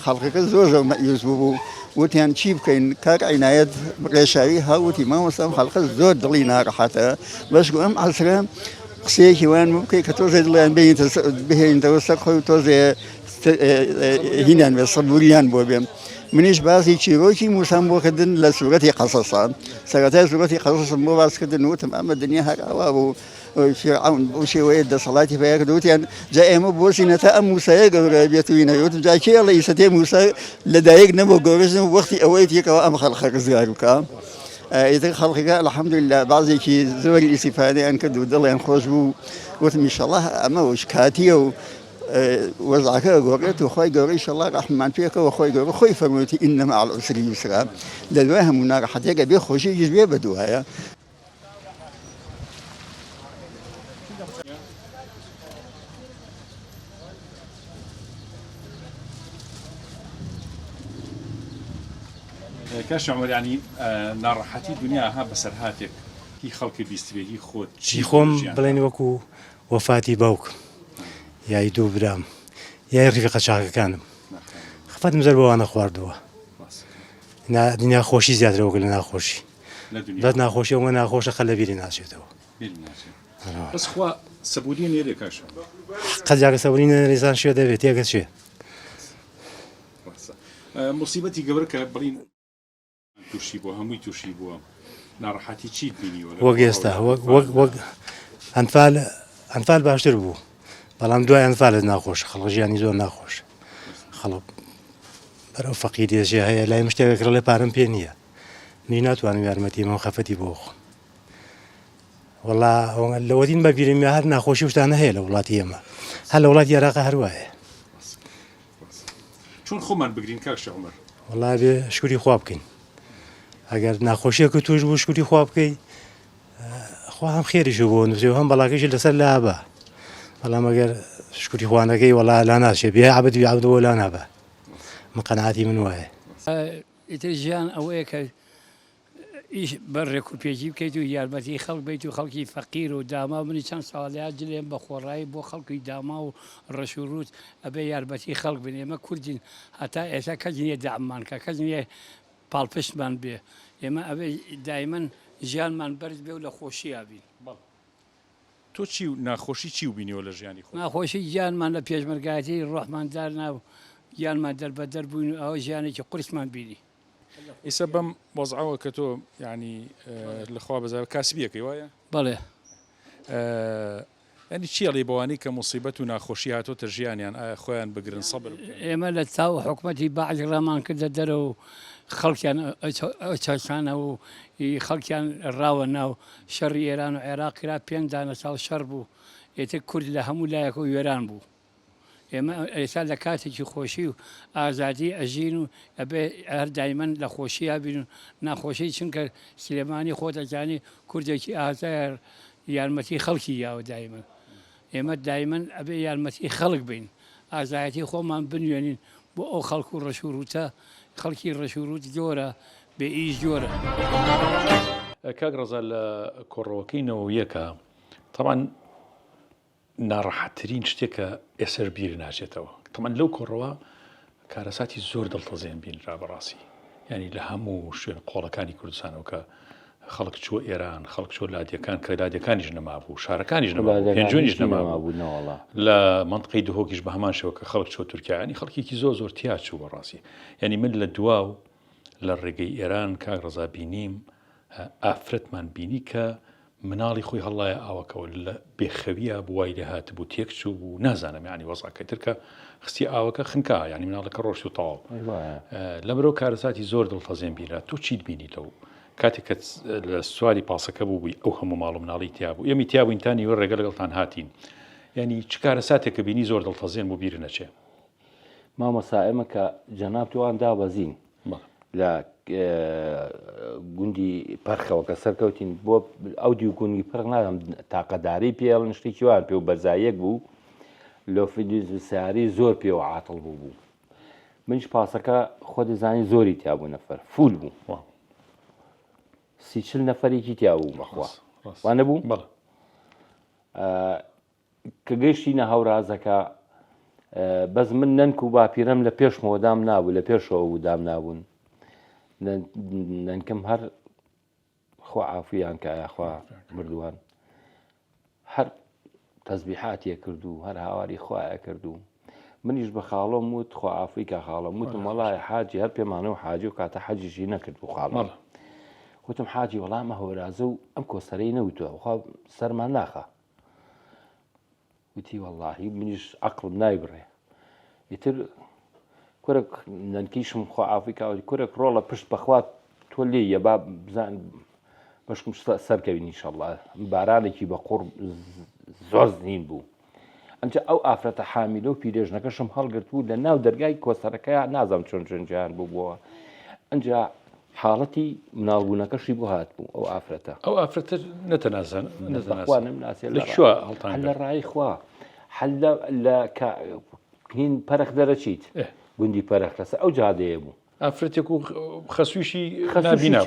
خەڵقەکە زۆر مەیوس بوو وتیان چی بکەین کاک عینایەت ڕێشاوی هاوتی مامۆستام خەڵقە زۆر دڵی ناڕەحەتە بەس ئەم عەسرە قسەیەکی وان بکەی کە تۆزێ دڵیان بهێنیتەوە سەر خۆی و تۆزێ هینیان بێ سەبووریان بۆ بێم منیش باسی چیرۆکی موسام بۆ کردن لە سوورەتی قەسەسان سەرەتای سوورەتی قەسەسم بۆ باسکردن وتم ئەمە دنیا هەر ئاوا بوو فرعون بۆ شێوەیە دەسەڵاتی پێیا کرد وتیان جا ئێمە بۆچینەتە ئەم موسایە گەورە بێتوینە وتم جا کێ ئەڵێ ئیسەتێ موسا لەدایک نەبوو گەورەژن وەختی ئەوەی تێکەوە ئەم خەڵقە ڕزگار بکە ئیتر خەڵقەکە الحەمدوللا بازێکی زۆری ئیسیفادەیان کرد و دڵیان خۆش بوو وتم ئینشەڵڵا ئەمە وش کاتیە و وەزعەکە گۆڕێت و خۆی گەورەی ئینشەڵڵا ڕەحممان پێکەوە خۆی گەورە خۆی فەرموویەتی ئینە مع العسری یوسرا لە دوای هەموو ناڕەحەتێکە بێ خۆشییش بێ بەدوایە کاش عمر ینی ناڕەحەتی دنیا ها بەسەر هاتێک هی خەڵکی بیستبێ هی خۆت چی خۆم بڵێن وەکو وەفاتی باوک یای دوو برام یای ڕیفقە چاکەکانم خەفەتم زەر بەوانە خواردووە دنیا خۆشی زیاترەوەکە لە ناخۆشی دەت ناخۆشی ئەوە ناخۆشە خەل لە بیری ناچێتەوە بەس خوا سەبووری نێرێ کاش قەت سەبووری نەریزان شوێ دەبێت یاگە چێ مصیبەتی گەورە کە بڵین تووشی بووە هەمووی تووشی بووە ناڕەحەتی چیت بینیوە وەک ئێستا وەک ئەنفال باشتر بوو بەڵام دوای ئەنفالت ناخۆش خەڵک ژیانی زۆر ناخۆش خەڵک بەرەو فەقیرێژێ هەیە لای مشتێکێک ڕێ پارەم پێ نییە نی ناتوانم یارمەتی مەم خەفەتی بۆ خۆ وەڵا لەوەدین بە بیرمی هەر ناخۆشی شتانە هەیە لە وڵاتی ئێمە هەر لە وڵاتی عێراق هەروایە چۆن خۆمان بگرین کاک عومەر وەڵا بێ شکوری خوا بکەین ئەگەر ناخۆشیەکە توش بوو شکوری خوا بکەی خوا هەم خێریش بۆ نووسێ هەم بەڵاکەشی لەسەر لابە بەڵام ئەگەر شکوری خوانەکەی وەڵا لا ناچێ بێ عەبەدی عەبدەوە لا نابە من قەنەعەتی من وایە ئیتر ژیان ئەوەیە کە ئیش بەڕێک و پێجی بکەیت و یارمەتی خەڵک بیت و خەڵکی فەقیر و داما منی چەند ساڵات جلێن بە خۆڕایی بۆ خەڵکی داما و ڕەش و ڕوت ئەبێ یارمەتی خەڵک بن ئێمە کوردین هەتا ئێستا کەس نییە داعممان کە کەس نییە پاڵپشتمان بێ ئێمە ئەبێ دایمەن ژیانمان بەرز بێ و لە خۆشییا بین تۆ چی و ناخۆشی چی و بینیەوە لە ژیانی خۆ ناخۆشی گیانمان لە پێشمەرگایەتی ڕۆحماندار ناو گیانمان دەربەدەر بووین و ئەوە ژیانێکی قورسمان بینی ئێستا بەم وەزعەوە کە تۆ ینی لەخوا بەزار کاسبیەکەی وایە بەڵێ ینی چیەڵی بەوانی کە مصیبەت و ناخۆشی هاتۆتە ژیانیان ئایا خۆیان بگرن سەبر ئێمە لە تاو حکوومەتی باعج ڕامان کردە دەرە و خەڵکیان چاسانە و خەڵکیان ڕاوە ناو شەڕی ئێران و عێراقیرا 5 دانە ساڵ شەڕ بوو ئێتر کورد لە هەموو لایەکە و وێران بوو ئێمە ئێستا لە کاتێکی خۆشی و ئازادی ئەژین و ئەبێ هەر دایمەن لە خۆشی هابین و ناخۆشی چونکە سلێمانی خۆتەجانی کوردێکی ئازار یارمەتی خەڵکی یاوە دایمەن ئێمە دایمەن ئەبێ یارمەتی خەڵک بین ئازایەتی خۆمان بنوێنین بۆ ئەو خەڵک و ڕەش و ڕوتە خەڵکی ڕەش و ڕوت جۆرە بێ ئیش جۆرە کاک ڕەزا لە کۆڕەوەکەی نەوەیەکە تەمان ناڕەحەتترین شتێکە ئێسەر بیر ناچێتەوە تەمان لەو کۆڕەوە کارەساتی زۆر دڵتەزێن بینرا بەڕاستی ینی لە هەموو شوێن قۆڵەکانی کوردستانەوە کە خەڵک چوە ئێران خەڵک چۆ لادیەکان کە لادیەکانیش نەمابوو شارەکانیش پێنجۆنیش نەمابوو لە منطقەی دهۆکیش بە هەمان شێوە کە خەڵک چۆ تورکیانی خەڵکێکی زۆر تیا چوو بەڕاستی ینی من لە دواو لە ڕێگەی ئێران کاک ڕەزا بینیم ئافرەتمان بینی کە مناڵی خۆی هەڵایە ئاوەکەەوە لە بێخەویە بوای لە هات بوو تێک چوو بوو نازانم ینی وەزعەکەی ترکە خستی ئاوەکە خنکا ینی مناڵەکە ڕۆژ و تەواو لەبەرەوە کارەساتی زۆر دڵتەزێن بیرا تۆ چیت بینی لەو کاتێک کە لە سواری پاسەکە بووبووی ئەو هەموو ماڵ و مناڵی تیا بوو ئێمە تیا بووینتانی وە ڕێگە لەگەڵتان هاتین ینی چ کارەساتێککە بینی زۆر دڵتەزێن بۆ بیر نەچێ مامەسا ئێمە کە جەناب توان دابەزین لە گوندی پەرخەوە کە سەرکەوتین بۆ ئەو دیوگونی پڕ ناگەم تاقەداری پێڵن شتێکی وان پێ و بەرزایەک بوو لۆ فیدیز سیاری زۆر پێوە عاتڵ بوو منش پاسەکە خۆ دەزانی زۆری تیابوو نەفەر فول بوو 30 نەفەرێکی تیابوو بەخوا وانە بوو کە گەیشتینە هەورازەکە بەس من نەنک و باپیرەم لە پێشمەوە دام نابوو لە پێشەوە بوو دام نابوون نەنکەم هەر خوا عافیان کە یاخوا مردووان هەر تەزبیحاتیە کردو هەر هاواری خوایە کردو منیش بە خاڵۆم وت خوا عافی کە خاڵم وتم وەڵای حاجی هەر پێمانە و حاجی و کاتە حەجیشی نەکرد بوو خاڵم وتم حاجی وەڵامە هەورازە و ئەم کۆسەرەی نەوتووە خوا سەرمان ناخە وتی وەڵاهی منیش عەقڵم نایبڕێ ئیتر کورێک نەنکیشم خوا عافی کاوەتی کورێک ڕۆڵە پشت بەخوا تۆ لێیە با بزان بەشکم سەرکەوین ئینشەڵڵا بارانێکی بە قوڕ زۆر زین بوو ئەنجا ئەو ئافرەتە حامیلە و پیرێژنەکەشم هەڵگرت بوو لە ناو دەرگای کۆسەرەکەیە نازانم چۆن جیان بوو بووە ئەنجا حاڵەتی مناڵبوونەکەشی بۆ هات بوو ئەو ئافرەتە نەتەنازان لە ڕای خوا هەل لە هین پەرخ دەرەچیت گوندی پەرخ لەسە ئەو جادەیە بوو ئافرەتێک و خەسوویشی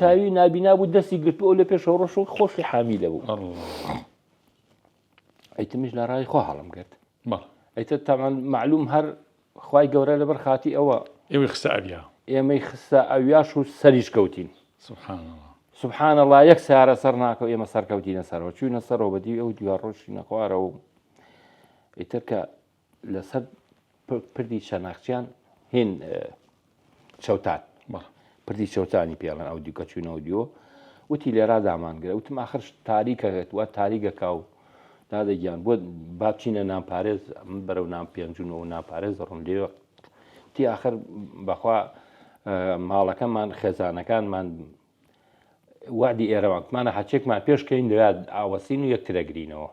چاوی نابینا بوو دەستی گرت ئەو لە پێشەوە ڕۆژ و خۆشی حامیلە بوو ئەیتمیش لە ڕای خوا هەڵم کرد ئەیتر تامان معلوم هەر خوای گەورە لەبەر خاتی ئەوە ئێوەی خستە ئەویا ئێمەی خستە ئەویاش و سەریش کەوتین سبحان الله یەک سیارە سەر ناکەو ئێمە سەرکەوتینە سەرەوە چووینە سەرەوە بەدی ئەو دیوار ڕۆژینە خوارەوە ئیتر کە لەسەر پردی شەناخچیان هێن چەوتان پردی چەوتانی پێڵەن ئەو دیکە چوونەوە دیوە وتی لێرا دامانگرە وتم آخر تاریکەکەت وە تاریکەکە و دادەگیان بۆ بابچینە نامپارێز بەرەو نام پێنجونەوە ناپارێز دەڕۆن لێوە تی آخر بەخوا ماڵەکەمان خێزانەکانمان وعدی ئێرەوانکمانە حەچێکمان پێشکەین دوات ئاوەسین و یەکترەگرینەوە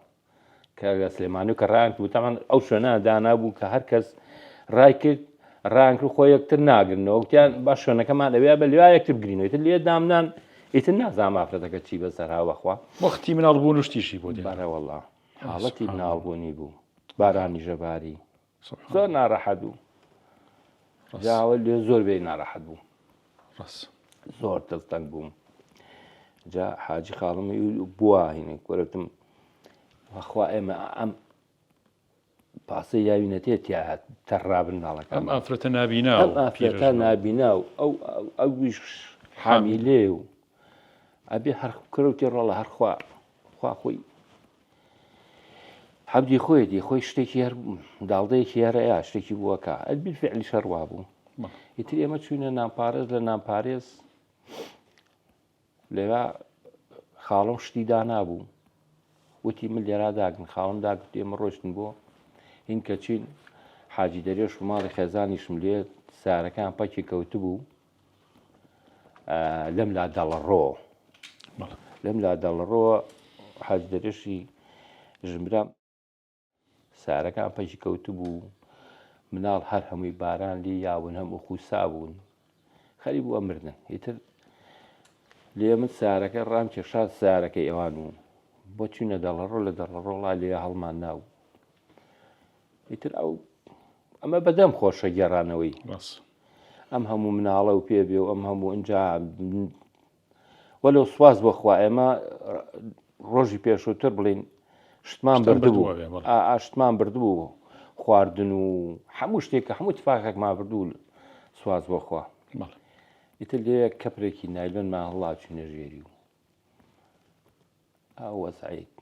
کە لە سلێمانی و کە ڕانک بوو تامان ئەو شوێنە دانابوو کە هەر کەس ڕای کرد ڕانک و خۆی یەکتر ناگرنەوە وتیان باش شوێنەکەمان لەوێ بە لێوای یەکتر بگرینەوە ئیتر لێ دامنان ئیتر نازانم ئافرەتەکە چی بەسەر هاوەخوا وەختی مناڵبوون و شتیشی بۆ بەڕێوەڵڵا حاڵەتی مناڵبوونی بوو بارانی ژەباری زۆر ناڕەحەت بوو جاوە لێ زۆر بێ ناڕەحەت بوو زۆر دڵتەنگ بووم جا حاجی خاڵمی بووە هینێ وەرەوتم وەخوا ئێمە ئەم پاسەی یاوینەتێت تیاهات تەڕابن ناڵەکە ئەم ئافرەتە نابینا ئەم ئافرەتە نابینا و ئەویش حامیلێ و ئەبێ هەر کەوتی ڕۆڵە هەرخوا خوا خۆی حەبدی خۆیەتی خۆی شتێکی هەر داڵدەیەکی هەرەیە شتێکی بووەکە ئەلبیل فعلی شەڕوا بوو ئیتر ئێمە چوینە نامپارێز لە نامپارێز لێرا خاڵم شتی دانابوو وتی من لێرا داگن خاڵم داگوت ئێمە ڕۆشتن بۆ هین کە چین حاجی دەرێش و ماڵی خێزانیشم لێ سارەکان پەکی کەوتو بوو لەم لا دەڵەڕۆ لەم لا دەڵەڕۆ حاج دەرێشی ژمرا سارەکان پەکی کەوتو بوو مناڵ هەر هەمووی باران لی یاون هەموو خوسا بوون خەری بووە مردن ئیتر لێ من سارەکە ڕام کێشات سارەکەی ئەوان بوو بۆ چوونە دەڵەڕۆ لە دەڵەڕۆڵا لێ هەڵمان ناو ئیتر ئەو ئەمە بەدەم خۆشە گێڕانەوەی ئەم هەموو مناڵە و پێبێ و ئەم هەموو ئەنجا وەلو سواز بۆخوا ئێمە ڕۆژی پێشووتر بڵین شتمان بردبوو شتمان بردبوو خواردن و هەموو شتێکە هەموو تفاقێکمان بردوو سواز بۆخوا ئیتر لێ کەپرێکی نایلۆنمان هەڵا چوونە ژێری و ئەو وەسعیت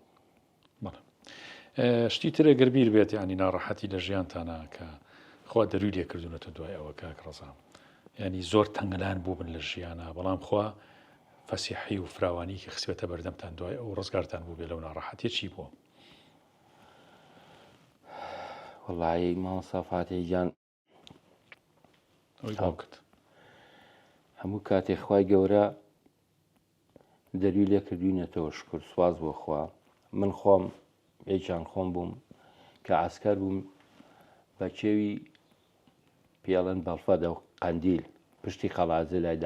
شتی ترە گەربیر بێت ینی ناڕەحەتی لە ژیانتانە کە خوا دەروی لێ کردوونەتە دوای ئەوە کاک ڕەزام ینی زۆر تەنگلان بوو بن لە ژیانە بەڵام خوا فەسیحی و فراوانیکی خسبێتە بەردەمتان دوای ئەو ڕزگارتان بوو بێ لەو ناڕەحەتی چی بووە وەڵایی مامۆستا فاتح گیان هەموو کاتێک خوای گەورە دەروی لێ کردوینەتەوە شکر سواز بۆ خوا من خۆم یەکیان خۆم بووم کە عەسکەر بووم بە کێوی پێڵەن بەڵفەدە و قەندیل پشتی خەڵازە لای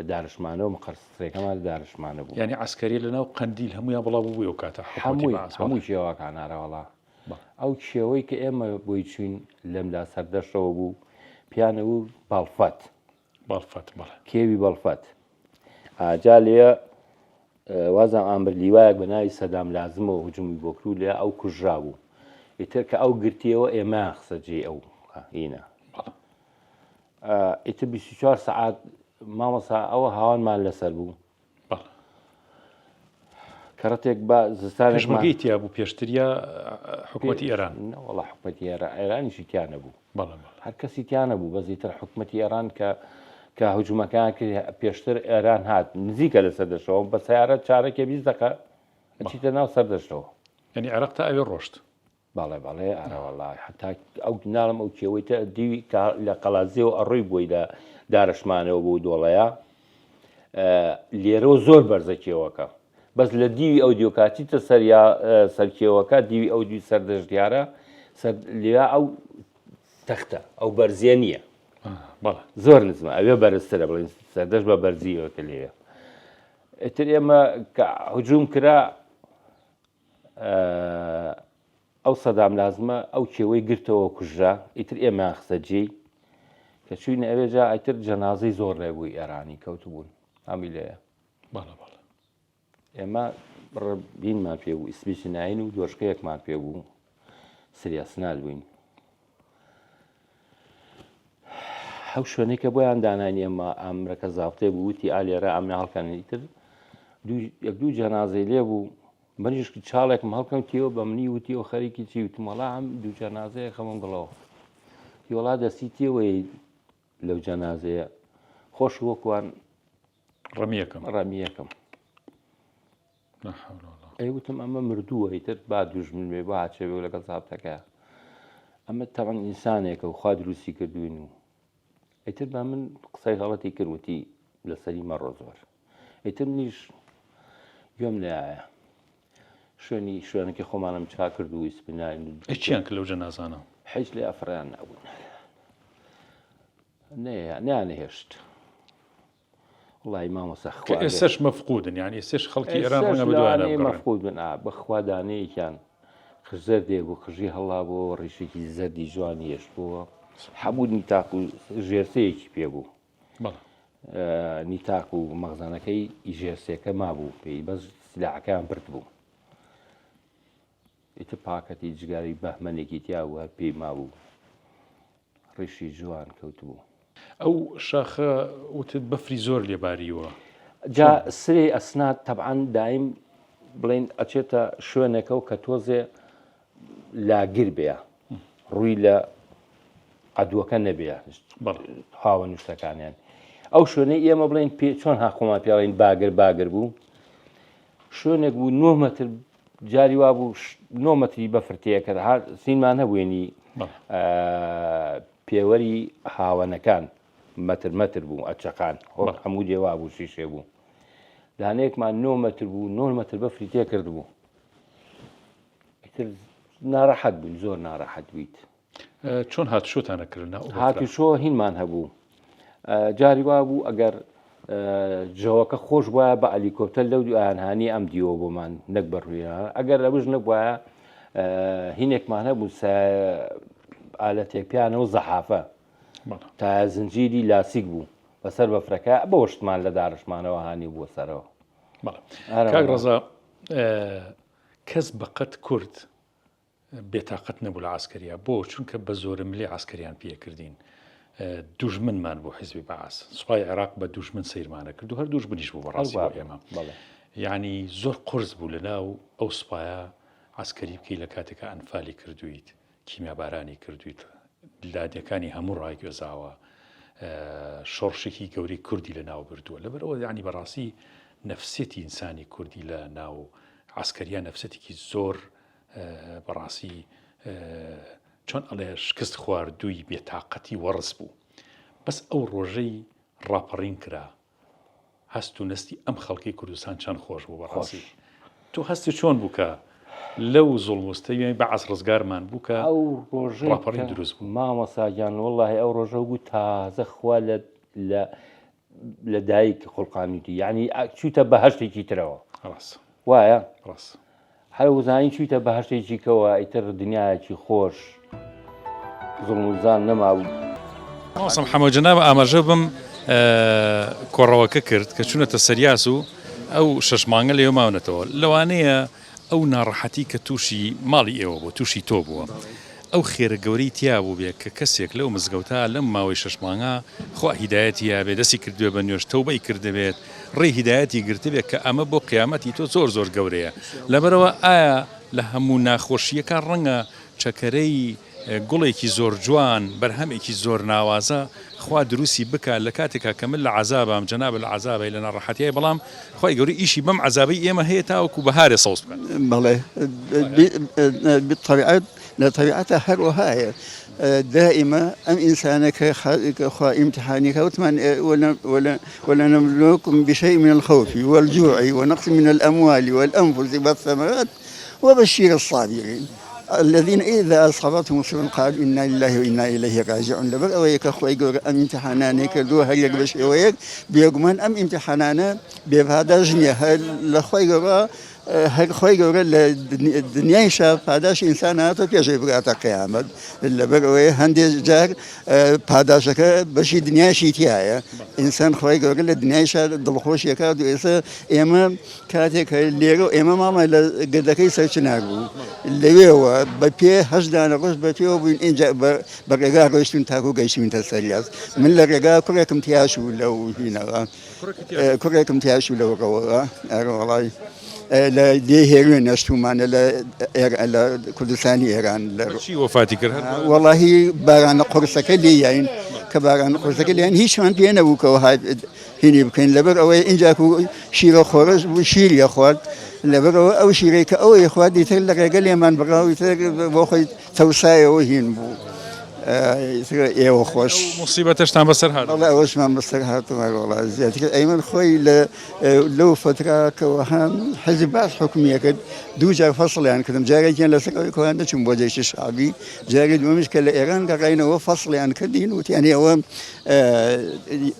لە دارشمانەوە مقەرسەکەمان لە دارشمانە بوو ینی عسکەری لەناو قەندیل هەمویان بڵاو بوو ئەو کاتە هەمووی شێواکانارەوەڵا ئەو شێوەی کە ئێمە بۆی چوین لەمدا سەردەشتەوە بوو پیانە بوو باڵفەت کێوی بەڵفەت ئاجا لێ وازم ئامبەر لیوایەک بە ناوی سەدام لازمەوە هجومی بۆ کرد لێ ئەو کوژرا بوو ئیتر کە ئەو گرتیەوە ئێمە قسەجێ ئەو هینە ئیتر 24 سعات مامەسا ئەوە هاوانمان لەسەر بوو کەڕەتێک بە زستانێژمەگەی تیا بوو پێشتریە حکوومەتی ئێران وڵا حکوومەتی ئێرانیشی تیانە بوو هەر کەسی تیانە بوو بەزیتر حکوومەتی ئێران کە هجوومەکان پێشتر ئێران هات نزیکە لە سەردەشەوە بە سیارە چارەکە 20 دقە چیتە ناو سەردەشتەوە ینی عێراق تا ئەوێ ڕۆشت بەڵێ ئارەوەڵای حتا ئەو ناڵم ئەو کێوەیتە دیوی لە قەڵازیەوە ئەڕۆی بۆی لە دارشمانەوە بۆ دۆڵەیە لێرەوە زۆر بەرزە کێوەکە بەس لە دیوی ئەو دیۆکاتیتە سەرکێوەکە دیوی ئەو دوی سەردەش دیارە لێ ئەو تەختە ئەو بەرزیە نییە زۆر نزمە ئەوێ بەرزترە بڵین سەردەش بە بەرزیەوەکە لێوێ ئتر ئێمە کە هجووم کرا ئەو سەدام لازمە ئەو کێوەی گرتەوە کوژرا ئیتر ئێمە قسەجێی کە چوینە ئەوێجا ئەیتر جەنازەی زۆر ڕێبووی ئێرانی کەوتبوون ئەمی لێیە ئێمە بینمان پێ بوو ئیسمیشی ناین و دۆشقەیەکمان پێ بوو سریاسنال بووین ئەو شوێنەی کە بۆیان دانانی ئێمە ئامرەکە زافتێ بوو وتی ئالێرە ئەمە هەڵکەنی تر یەک دوو جەنازەی لێ بوو بەنیشکی چاڵێکم هەڵکەم تیەوە بە منی وتی ئەو خەریکی چی وتمەڵا ئەم دوو جەنازەیە خەمم گڵەوە وڵا دەستی تێوەی لەو جەنازەیە خۆش وەکوان ڕەمیەکەم ئەیوتم ئەمە مردووە ئیتر با دوژمن بێ با چێوێ لەگەڵ زابتەکە ئەمە تەمەن ئینسانێکە و خوا دروستی کردوین و ئیتر بە من قسەی غەڵەتی کردوتی لەسەری مەڕۆ زۆر ئیتر منیش گوێم لایە شوێنێکی خۆمانم چا کرد و ئیسپیناین چیان کە لەو جەنازانە هیچ لێ ئەفران نەبوون نیانهێشت وڵی مامۆستا ئێسش مەفقودن یان ئێسش خەڵکی ئێران مەفقود بن بەخوا دانەیەکیان خزەر دێ بۆ خژی هەڵا بۆ ڕیشێکی زەردی جوانی هێشت بووە هەموو نیتاق و ژێرسەیەکی پێ بوو نیتاق و مەغزانەکەی ئیژێرسێکە مابوو پێی بەس سلاعەکان برد بوو ئیتر پاکەتی جگاری بەهمەنێکی تیا و هەر پێی مابوو ڕیشی جوان کەوت بوو ئەو شاخە وتت بەفری زۆر لێباریوە جا سرێ ئەسنات تەبعاً دایم بڵین ئەچێتە شوێنێکە و کە تۆزێ لاگر بێ ڕووی لە عەدووەکە نەبێ هاوە نوشتەکانیان ئەو شوێنەی ئێمە بڵین چۆن هاخۆمان پێڵین باگر بوو شوێنێک بوو 9 مەتر جاری وا بوو 9 مەتری بەفرتەیەکە سینمان هەبووێنی پێوەری هاوەنەکان مەتر بوو ئەچەقان هەموو دێوا بوو شیشێ بوو دانەیەکمان 9 مەتر بوو 9 مەتر بەفری تێ کرد بوو ناڕەحەت بووین زۆر ناڕەحەت بیت چۆن هاتشۆتانەکردنا هاتوشۆ هینمان هەبوو جاری وا بوو ئەگەر جەوەکە خۆش وایە بە ئەلیکۆپتەر لەو دوایانهانی ئەم دیوە بۆمان نەک بەڕوویان ئەگەر لەوش نەبوایە هینێکمان هەبوو ئالەتێک پیانەوە زەحافە تا زنجیری لاسیک بوو بەسەر بەفرەکە بەوەشتمان لە دارشمانەوە هانی بووە سەرەوە کاک ڕەزا کەس بەقەت کورد بێتاقەت نەبوو لە عسکەریە بۆ چونکە بە زۆرم لێ عسکەریان پێکردین دوژمنمان بۆ حیزبی بەعاس سوپای عێراق بە دوژمن سەیرمانە کرد و هەر دوژمنیش بوو بەڕاستی بۆ ئێمە یعنی زۆر قورس بوو لەناو ئەو سوپایە عسکەری بکەی لە کاتێکە ئەنفالی کردویت کیمیابارانی کردویت لادەکانی هەموو ڕایگوێزاوە شۆڕشێکی گەوری کوردی لە ناو بردووە لەبەرەوە یعنی بەڕاستی نەفسێتی ئینسانی کوردی لە ناو عسکەریان نەفسەتێکی زۆر بەڕاستی چۆن ئەڵێ شکست خواردووی بێتاقەتی وەڕس بوو بەس ئەو ڕۆژەی ڕاپەڕین کرا هەست و نستی ئەم خەڵکی کوردستان چەند خۆش بوو بەڕاستی تۆ هەستی چۆن بووکە لەو زوڵمستەوی بەعاس ڕزگارمان بووکە ئەو ڕۆژەی دروست بوو مامۆساگیان وەڵڵاهی ئەو ڕۆژە بوو تازە خوا لە لە دایک خڵقانیتی یعنی چوتە بە هەشتێکی ترەوە ڕاست وایە ڕاست هەر وزانی چوتە بە هەشتێکی کەوە ئیتر دنیایەکی خۆش زڵموزان نەمابوو. ئاسم حەمە جەناب ئاماژە بم کۆڕەوەکە کرد کە چوونەتە سەریاس و ئەو 6 مانگە لێوە ماونەتەوە لەوانەیە ئەو ناڕەحەتی کە تووشی ماڵی ئێوە بوو تووشی تۆ بووە ئەو خێرە گەورەی تیا بوو بێت کە کەسێک لەو مزگەوتا لەم ماوەی 6 مانگە خوا هیدایەتی یابێت دەستی کردوێ بە نوێژ تەوبەی کردبێت ڕێ هیدایەتی گرتبێت کە ئەمە بۆ قیامەتی تۆ زۆر گەورەیە لەبەرەوە ئایا لە هەموو ناخۆشیەکان ڕەنگە چەکەرەی گوڵێکی زۆر جوان بەرهەمێکی زۆر ناوازە خوا دروستی بکە لە کاتێکا کە من لە عەزابم جەناب لە عەزابی لە ناڕەحەتیای بەڵام خوای گەوری ئیشی بەم عەزابەی ئێمە هەیە تاوەکو بەهارێ سەوز بکەن بەڵێ بالطبيعة لطبيعتها هەروەهایە دائما أم إنسانك خوا امتحانك ولنبلوكم بشيء من الخوف والجوع ونقص من الأموال والأنفس والثمرات وبشر الصابرين الذين إذا أصابتهم مصيبة قالوا إنا لله وإنا إليه راجعون لبر أويك أخوي جور أم امتحانانك دو هريك بشويك بيجمن أم امتحانانا بهذا جنيه لأخوي جور هر خوي جور الدنيا شاف هذاش إنسانات وكيجي برات قيامة لبر أوي هندي جار هذا شك بشي دنيا شيتيا إنسان خوي جور الدنيا شاف دلخوش يكاد ويسا إما كاتك ليرو إما ماما قدكي سيرشنارو اللي هو بپی هجدان روز بپی و بین اینجا برگاه روشتون تاکو گیشیم تسریاس من لرگاه کرکم تیاشو لو هینا کرکم تیاشو لو قوة والله لا دي هيرون أشتومان لا كردستاني إيران شي وفاتي كرهت والله باران قرصك اللي يعني كباران قرصك اللي يعني هيش من بينا وكو هاي هني بكين لبر أو إنجاكو شيرو خورج وشير يا أخوات لبر أو شيريك أو يا أخوات يتر قال لي من بقى يتر بأخذ توسعي وهين بو يا خوش مصيبة تشتان بسر هذا والله وش ما بسر هذا والله زيادة أيمن خوي لو فترة كوهان حزب بعض حكومية كد دوجا فصل يعني كدم جاري كان لسه كوهان ده شو بوجيش الشعبي جاري مشكلة إيران كقينا هو فصل يعني كدين وتاني هو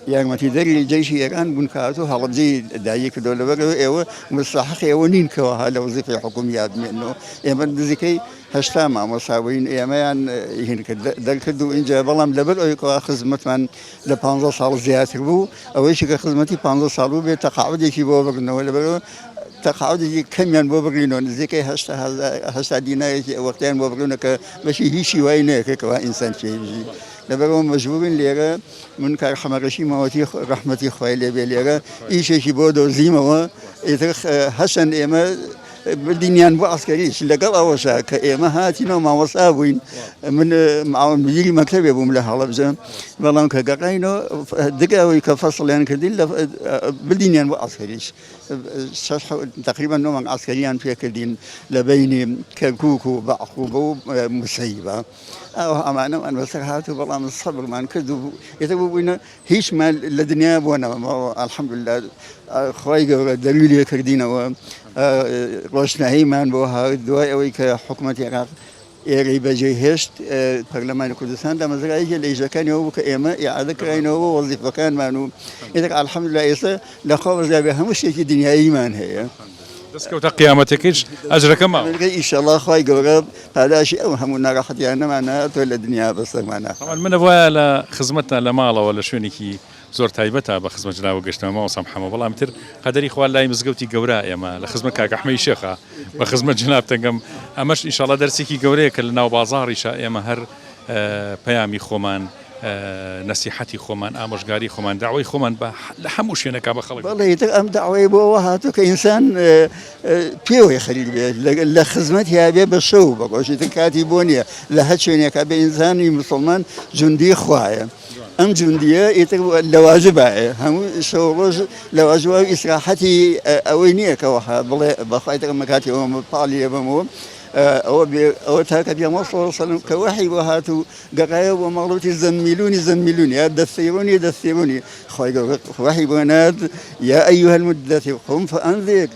يعني ما تدري جيش إيران بنكاتو هرب زي دايك دولة بقى هو مستحق يونين كوها لو وظيفة حكومية منه أيمن بذكي هشتام مساوين إيمان هناك دلكدو إنجا بلام لبل أيكوا خدمت من لبانزا صار زيادة بو أول شيء خدمتي بانزا صاروا بتقاعد يكي بوبرنا ولا بلو تقاعد يكي كم ين بوبرينون زكى هشتا دينا وقتين بوبرينون كمشي هيشي وينك كوا إنسان شيء لبلو مجبورين ليرا من كرحمرشي مواتي رحمتي خوالي بليرا إيش شيء بودو زيمة إذا حسن إما بالدنيان بو عسكريش لقل أوشا كإيما هاتينا ما وصابين من مع مدير مكتب أبو ملح حلبزة والله كقرينو دقاوي كفصل يعني كديل بالدنيان بو عسكريش تقريبا نوع عسكريان في كدين لبيني ككوكو بعقوبة مصيبة أو أمانة أن بسرعته والله من الصبر ما نكذب يتبوينا هيش ما الدنيا بونا الحمد لله خوي دليل كردينا و روشنا هيمان بوها دواء ويك حكومة العراق إيري بجيهشت برلمان كردستان ده مزرعي اللي إذا كان يوم كإما إعادة كرينا هو وظيفة كان مانو إذا الحمد لله إيسا لخوف زابها مش يجي دنيا إيمان هي دسكوت قيامتك أجرك ما إن شاء الله خوي قرب هذا شيء أو همنا راحت يعني معنا طول الدنيا بس معنا طبعا من أبغى على خدمتنا لمالا ولا شونيكي زۆر تایبەتە بە خزمەت جناوە گەشتەوە سەمحەمە بەڵام تر قەدەری خوا لای مزگەوتی گەورە ئێمە لە خزمەت کاک ئەحمەدی شێخە بە خزمەت جناب تەنگەم ئەمەش ئینشاڵڵا دەرسێکی گەورەیە کە لە ناو بازاڕیشە ئێمە هەر پەیامی خۆمان نصيحتي خۆمان ئامۆژگاری خۆمان داوای خۆمان بە لە هەموو شوێنەکە بە خەڵک والله ئەم داوای بۆ هاتوو کە ئینسان پێوەی خەریک بێت لە خزمەتی هابێ بە شەو بە گۆشتی کاتی بۆ نییە لە هەر شوێنێکە بە ئینسانی مسلمان جوندی خوایە أم جندية يتر لواجبه هم شغل لواجبه إسراحتي أوينية كواها بخاطر مكاتي ومبالي بمو أو تاك بيوم صلى الله عليه وسلم كوحي وهاتو قرايب ومغلوتي زملوني دثروني خوي وحي بناد يا أيها المدثر قم فأنذر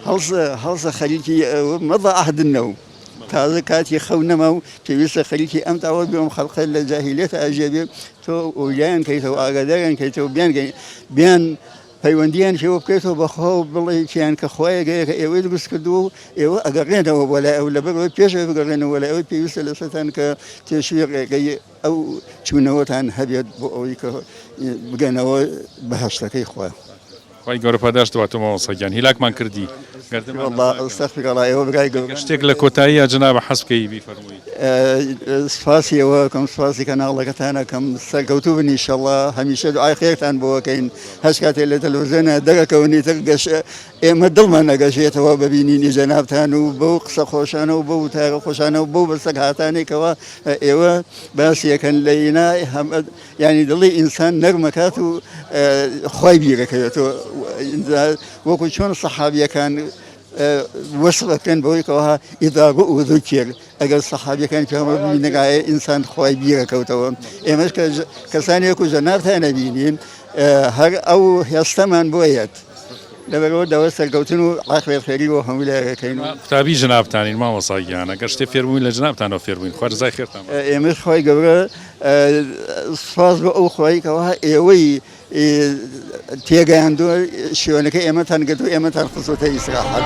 هل خليكي مضى عهد النوم تازە کاتی خەو نەما و پێویستە خەریکی ئەم تاوە بێم خەڵقە لە جاهیلێتە ئاژێبێ تۆ ئۆلیان کەیتەوە ئاگاداریان کەیتەوە بیان پەیوەندیان پێوە بکەیتەوە بەخوا و بڵێیان کە خۆیەگەیە کە ئێوەی دروست کردو و ئێوە ئەگەڕێنەوە بۆ لای ئەو لەبەرەوەی پێشەوە بگەڕێنەوە لای ئەوەی پێویستە لەسەرتان کە تێشوی ڕێگەی ئەو چوونەوەتان هەبێت بۆ ئەوەی کە بگەنەوە بەهەشتەکەی خوا. خی گەورە پاداش دواتەوە سەگیان هیلاکمان کردی ئەستەغفر الله ئێوە برای گەورە شتێک لە کۆتایی جناب حەز بکەی بیفەرمووی. سپاسیەوە کەم سپاسی کەناڵەکەتانە کەم سەرکەوتوو بن ئینشەڵڵا هەمیشە دوعای خێرتان بۆکەین هەست کاتێک لە تەلەڤیزیۆنە دەرەکەونی تر ئێمە دڵمان نەگەشێتەوە ببینینی جەنابتان و بەو قسە خۆشانە و بەو تارە خۆشانە و بەو بەسەک هاتانێکەوە ئێوە باسیەکەن لە ئینای ینی دڵی ئینسان نەرمەکات و خی بیرەکەوێتەوە وەکو چۆن سەحابیەکان وەسڵەکەن بەوەی کەەوە ئیداگو و ذکر ئەگەر سەحابیەکان پێمە بینەگایە ئینسان خی بیرەکەوتەوە ئێمەش کەسانێک و جەنابتان نەبینین هەر ئەو هێستەمان بۆیەت لەبەرەوە داوە سەرکەوتن و ئاخرێت خێری بۆ هەموو لایەکەین و قوتابی جنابتانین مامۆساگیانە گەر شتێ فێربووین لە جنابتانەوە فێربووین خوا جزای خێرتان. ئێمەش خی گەورە سپاس بۆ ئەو خۆیکەوە ئێوەی تێگەیاندوە شوێنەکە ئێمەتان گرتو ئێمەتان خسوتە ئیسراحەت.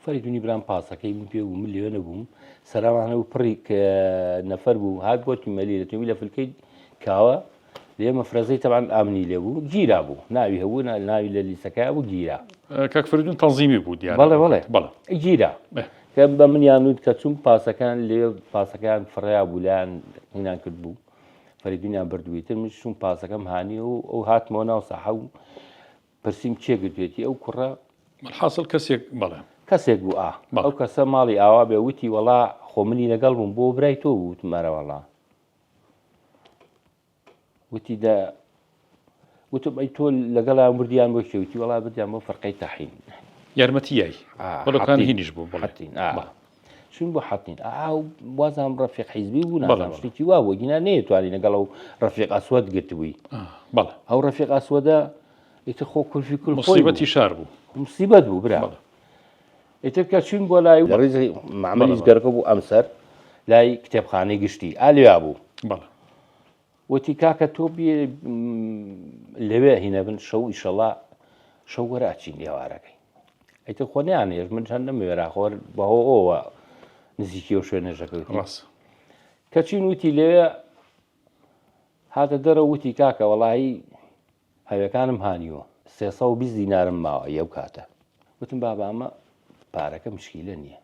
فەریدونی برام پاسەکەی من پێ بوو من لێوە نەبووم سەراوانە و پڕی کە نەفەر بوو هات بۆتی مەلی لە توی لە فلکەی کاوە لێمە فرەزەی تەبان ئامنی لێ بوو گیرا بوو ناوی هەبوو ناوی لە لیسەکەی بوو گیرا کاک فەریدون تەنزیمی بوو دیارە. بەڵێ بەڵێ گیرا کە بە منیان نوت کە چوون پاسەکان لێ پاسەکان فڕیا بوولایان هینان کرد بوو فەریدونیان بردوویتر من چوون پاسەکەم هانی و ئەو هاتمەوە ناو سەحە و پرسییم چێگرتوێتی ئەو کوڕە حاصل کەسێک بەڵێ کەسێک بوو ئەو کەسە ماڵی ئاوا بێ وتی وەڵا خۆ منی لەگەڵ بووم بۆ برای تۆ وتمارەوەڵا وتی وتم ئەی تۆ لەگەڵیان بردیان بۆ شێوتی وەڵا بردیان بۆ فەرقەی تەحین یارمەتیایی بەڵکان هینیش بوو حەتین چون بۆ حەتین وازام ڕەفیق حیزبی بوو نازانم شتێکی وا بۆ گینا نەیەتوانی لەگەڵ ئەو ڕەفیق ئەسوەد گرتبووی بەڵێ ئەو ڕەفیق ئەسوەدە ئیتر خۆ کورفی کورد مصیبەتی شار بوو مصیبەت بوو برا ئیتر کە چوین بۆ لای لە ڕێزی معامەلیش گەرەکە بوو ئەمسەر لای کتێبخانەی گشتی ئالیا بوو بەڵێ وتی کاکە تۆ لەوێ هینە بن شەو ئیشەڵا شەو وەرە ئەچین ئێوارەکەی ئەیتر خۆ نیانێژ من چەند نەمەوێراخۆر بەهۆەوە نزیکی ئەو شوێنێژەکەوت ڕاست کەچین وتی لێوێ هاتە دەرە وتی کاکە وەڵایی هەوەکانم هانیوە 320 دینارم ماوە یەو کاتە وتم بابا ئەمە پارەکە مشکیلە نییە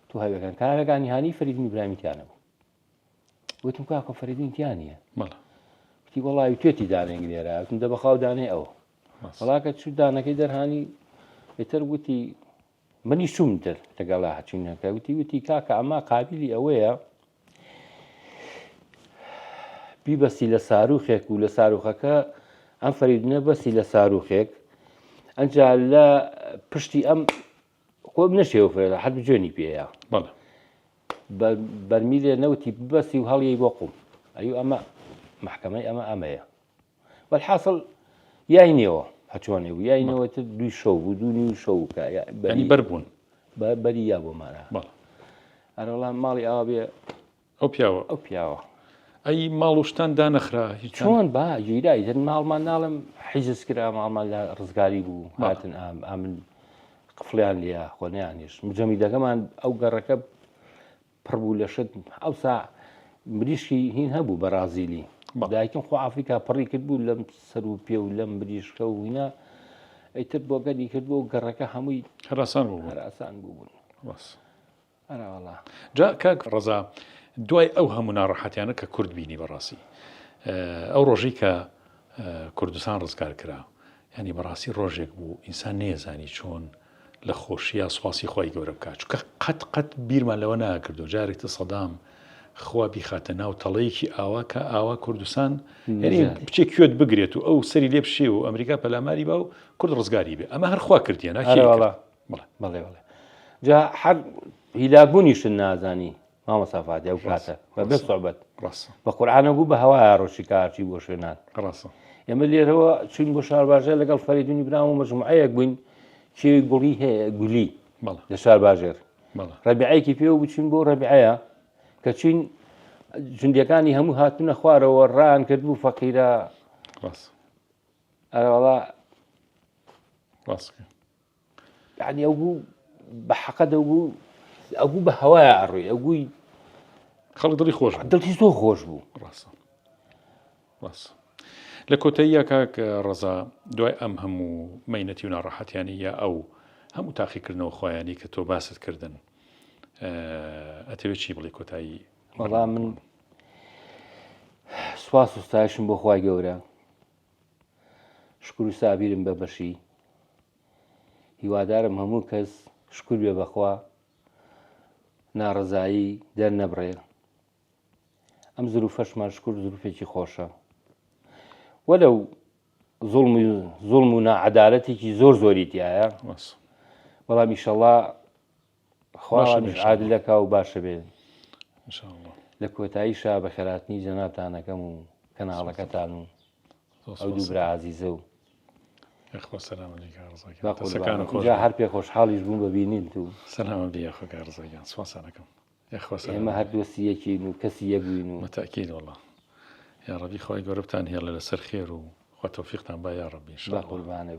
تو هەوەکان کارەکانی هانی فەریدونی برامیتیانە بوو وتم کاکە فەریدونیتیان نییە وتی وەڵی توێتی دانێنگرێرە وتم دە بەخاو دانێ ئەوە وەڵاکە چوو دانەکەی دەرهانی ئێتر وتی منی شومتر لەگەڵا هەچینەکە وتی کاکە ئەمە قابلی ئەوەیە بیبەستی لە ساروخێک و لە ساروخەکە ئەم فەریدونە بەسی لە ساروخێک ئەنجا لە پشتی ئەم خۆ نەشێوە فرێدا حەد جوێنی پێەیە بەڵێ بەرمیلێ نەوتی ببەستی و هەڵیەی بۆ قوم ئەیو ئەمە محکەمەی ئەمەیە بەڵحاصل یاینەوە هەچوانێ بوو یاینەوەتر دوی شەو بوو دوو شەو بەنی بەربوون بەری یا بۆمانە ئەرەڵام ماڵی ئاوا بێ ئەو پیاوە ئەی ماڵ وشتان دانەخرا چۆن با گیرایی تر ماڵمان ناڵم حیجز کرا ماڵمان لە ڕزگاری بوو هاتن ئامن قفڵیان لێە خۆنیانیش مجەمیدەکەمان ئەو گەڕەکە پڕبوو لە شت ئەوسا مریشکی هین هەبوو بەرازیلی دایکم خۆ ئافریکا پڕی کرد بوو لەم سەر و پێ و لەم بریشکە و هینە ئەیتر بۆ گەنی کرد بۆ گەڕەکە هەمووی هەراسان بوو هەراسان بوون ئەراوەڵا جا کاک ڕەزا دوای ئەو هەموو ناڕەحەتیانە کە کورد بینی بەڕاستی ئەو ڕۆژی کە کوردستان ڕزگار کرا ینی بەڕاستی ڕۆژێک بوو ئینسان نێزانی چۆن لە خۆشیە سواسی خۆی گەورە بکات چونکە قەت بیرمان لەوە ناکردو جارێکتە سەدام خوا بیخاتە ناو تەڵەیەکی ئاوا کە ئاوا کوردستان یعنی بچێک کوێت بگرێت و ئەو سەری لێ بشێ و ئەمریکا پەلاماری با و کورد ڕزگاری بێ ئەمە هەرخوا کردیە بەڵێ جا هەر هیلاکبوونیشن نازانی مامەسافاتی ئەو کاتە بە بێ سوعبەت بە قورعانە بوو بە هەوایە ڕۆژی کارچی بۆ شوێنان ئێمە لێرەوە چین بۆ شارباژێر لەگەڵ فەریدونی برام و مەجموعەیەک بووین چی گوڵی هەیە گولی لە شارباژێر ڕەبیعەیەکی پێوە بچین بۆ ڕەبیعەیە کە چین جندەکانی هەموو هاتوونە خوارەوە ڕان کردبوو فەقیرە ئەرەوەڵا یعنی ئەو بوو بە حەقەدە بوو ئەو بوو بە هەوایە ئەڕووی ئەو بووی خەڵک دڵی خۆش دڵی زۆر خۆش بوو ڕاستە لە کۆتاییە کاک ڕەزا دوای ئەم هەموو مەینەتی و ناڕەحەتیانە ئەو هەموو تاقیکردنەوە خۆیانی کە تۆ باست کردن ئەتەوێت چی بڵێ کۆتایی وەڵام من سواس و ستایشم بۆ خوای گەورە شکر و سابیرم بە بەشی هیوادارم هەموو کەس شکر بێ بەخوا ناڕزایی دەرنەبڕێ ئەم زروفەشمان شکر زروفێکی خۆشە وەلەو زوڵم و ناعەدالەتێکی زۆر زۆری تایە بەڵام ئیشەڵڵا خواشمیش عادلەکە و باشە بێ لە کۆتاییشا بە خێراتنی جەنابتانەکەم و کەناڵەکەتان و ئەو دوو برا عەزیزە و هەر پێ خۆشحاڵیش بووم ببینین تو سەلامە بێ خۆگا ڕزایان سواسانەکەم ئێمە هەر دۆستی یەکین و کەسی یەکبووین و مەتاکید وەڵڵا یا ڕەبی خۆی گەورە بتان هێڵە لەسەر خێر و خوا تەوفیقتان با یا ڕەبی قوربانە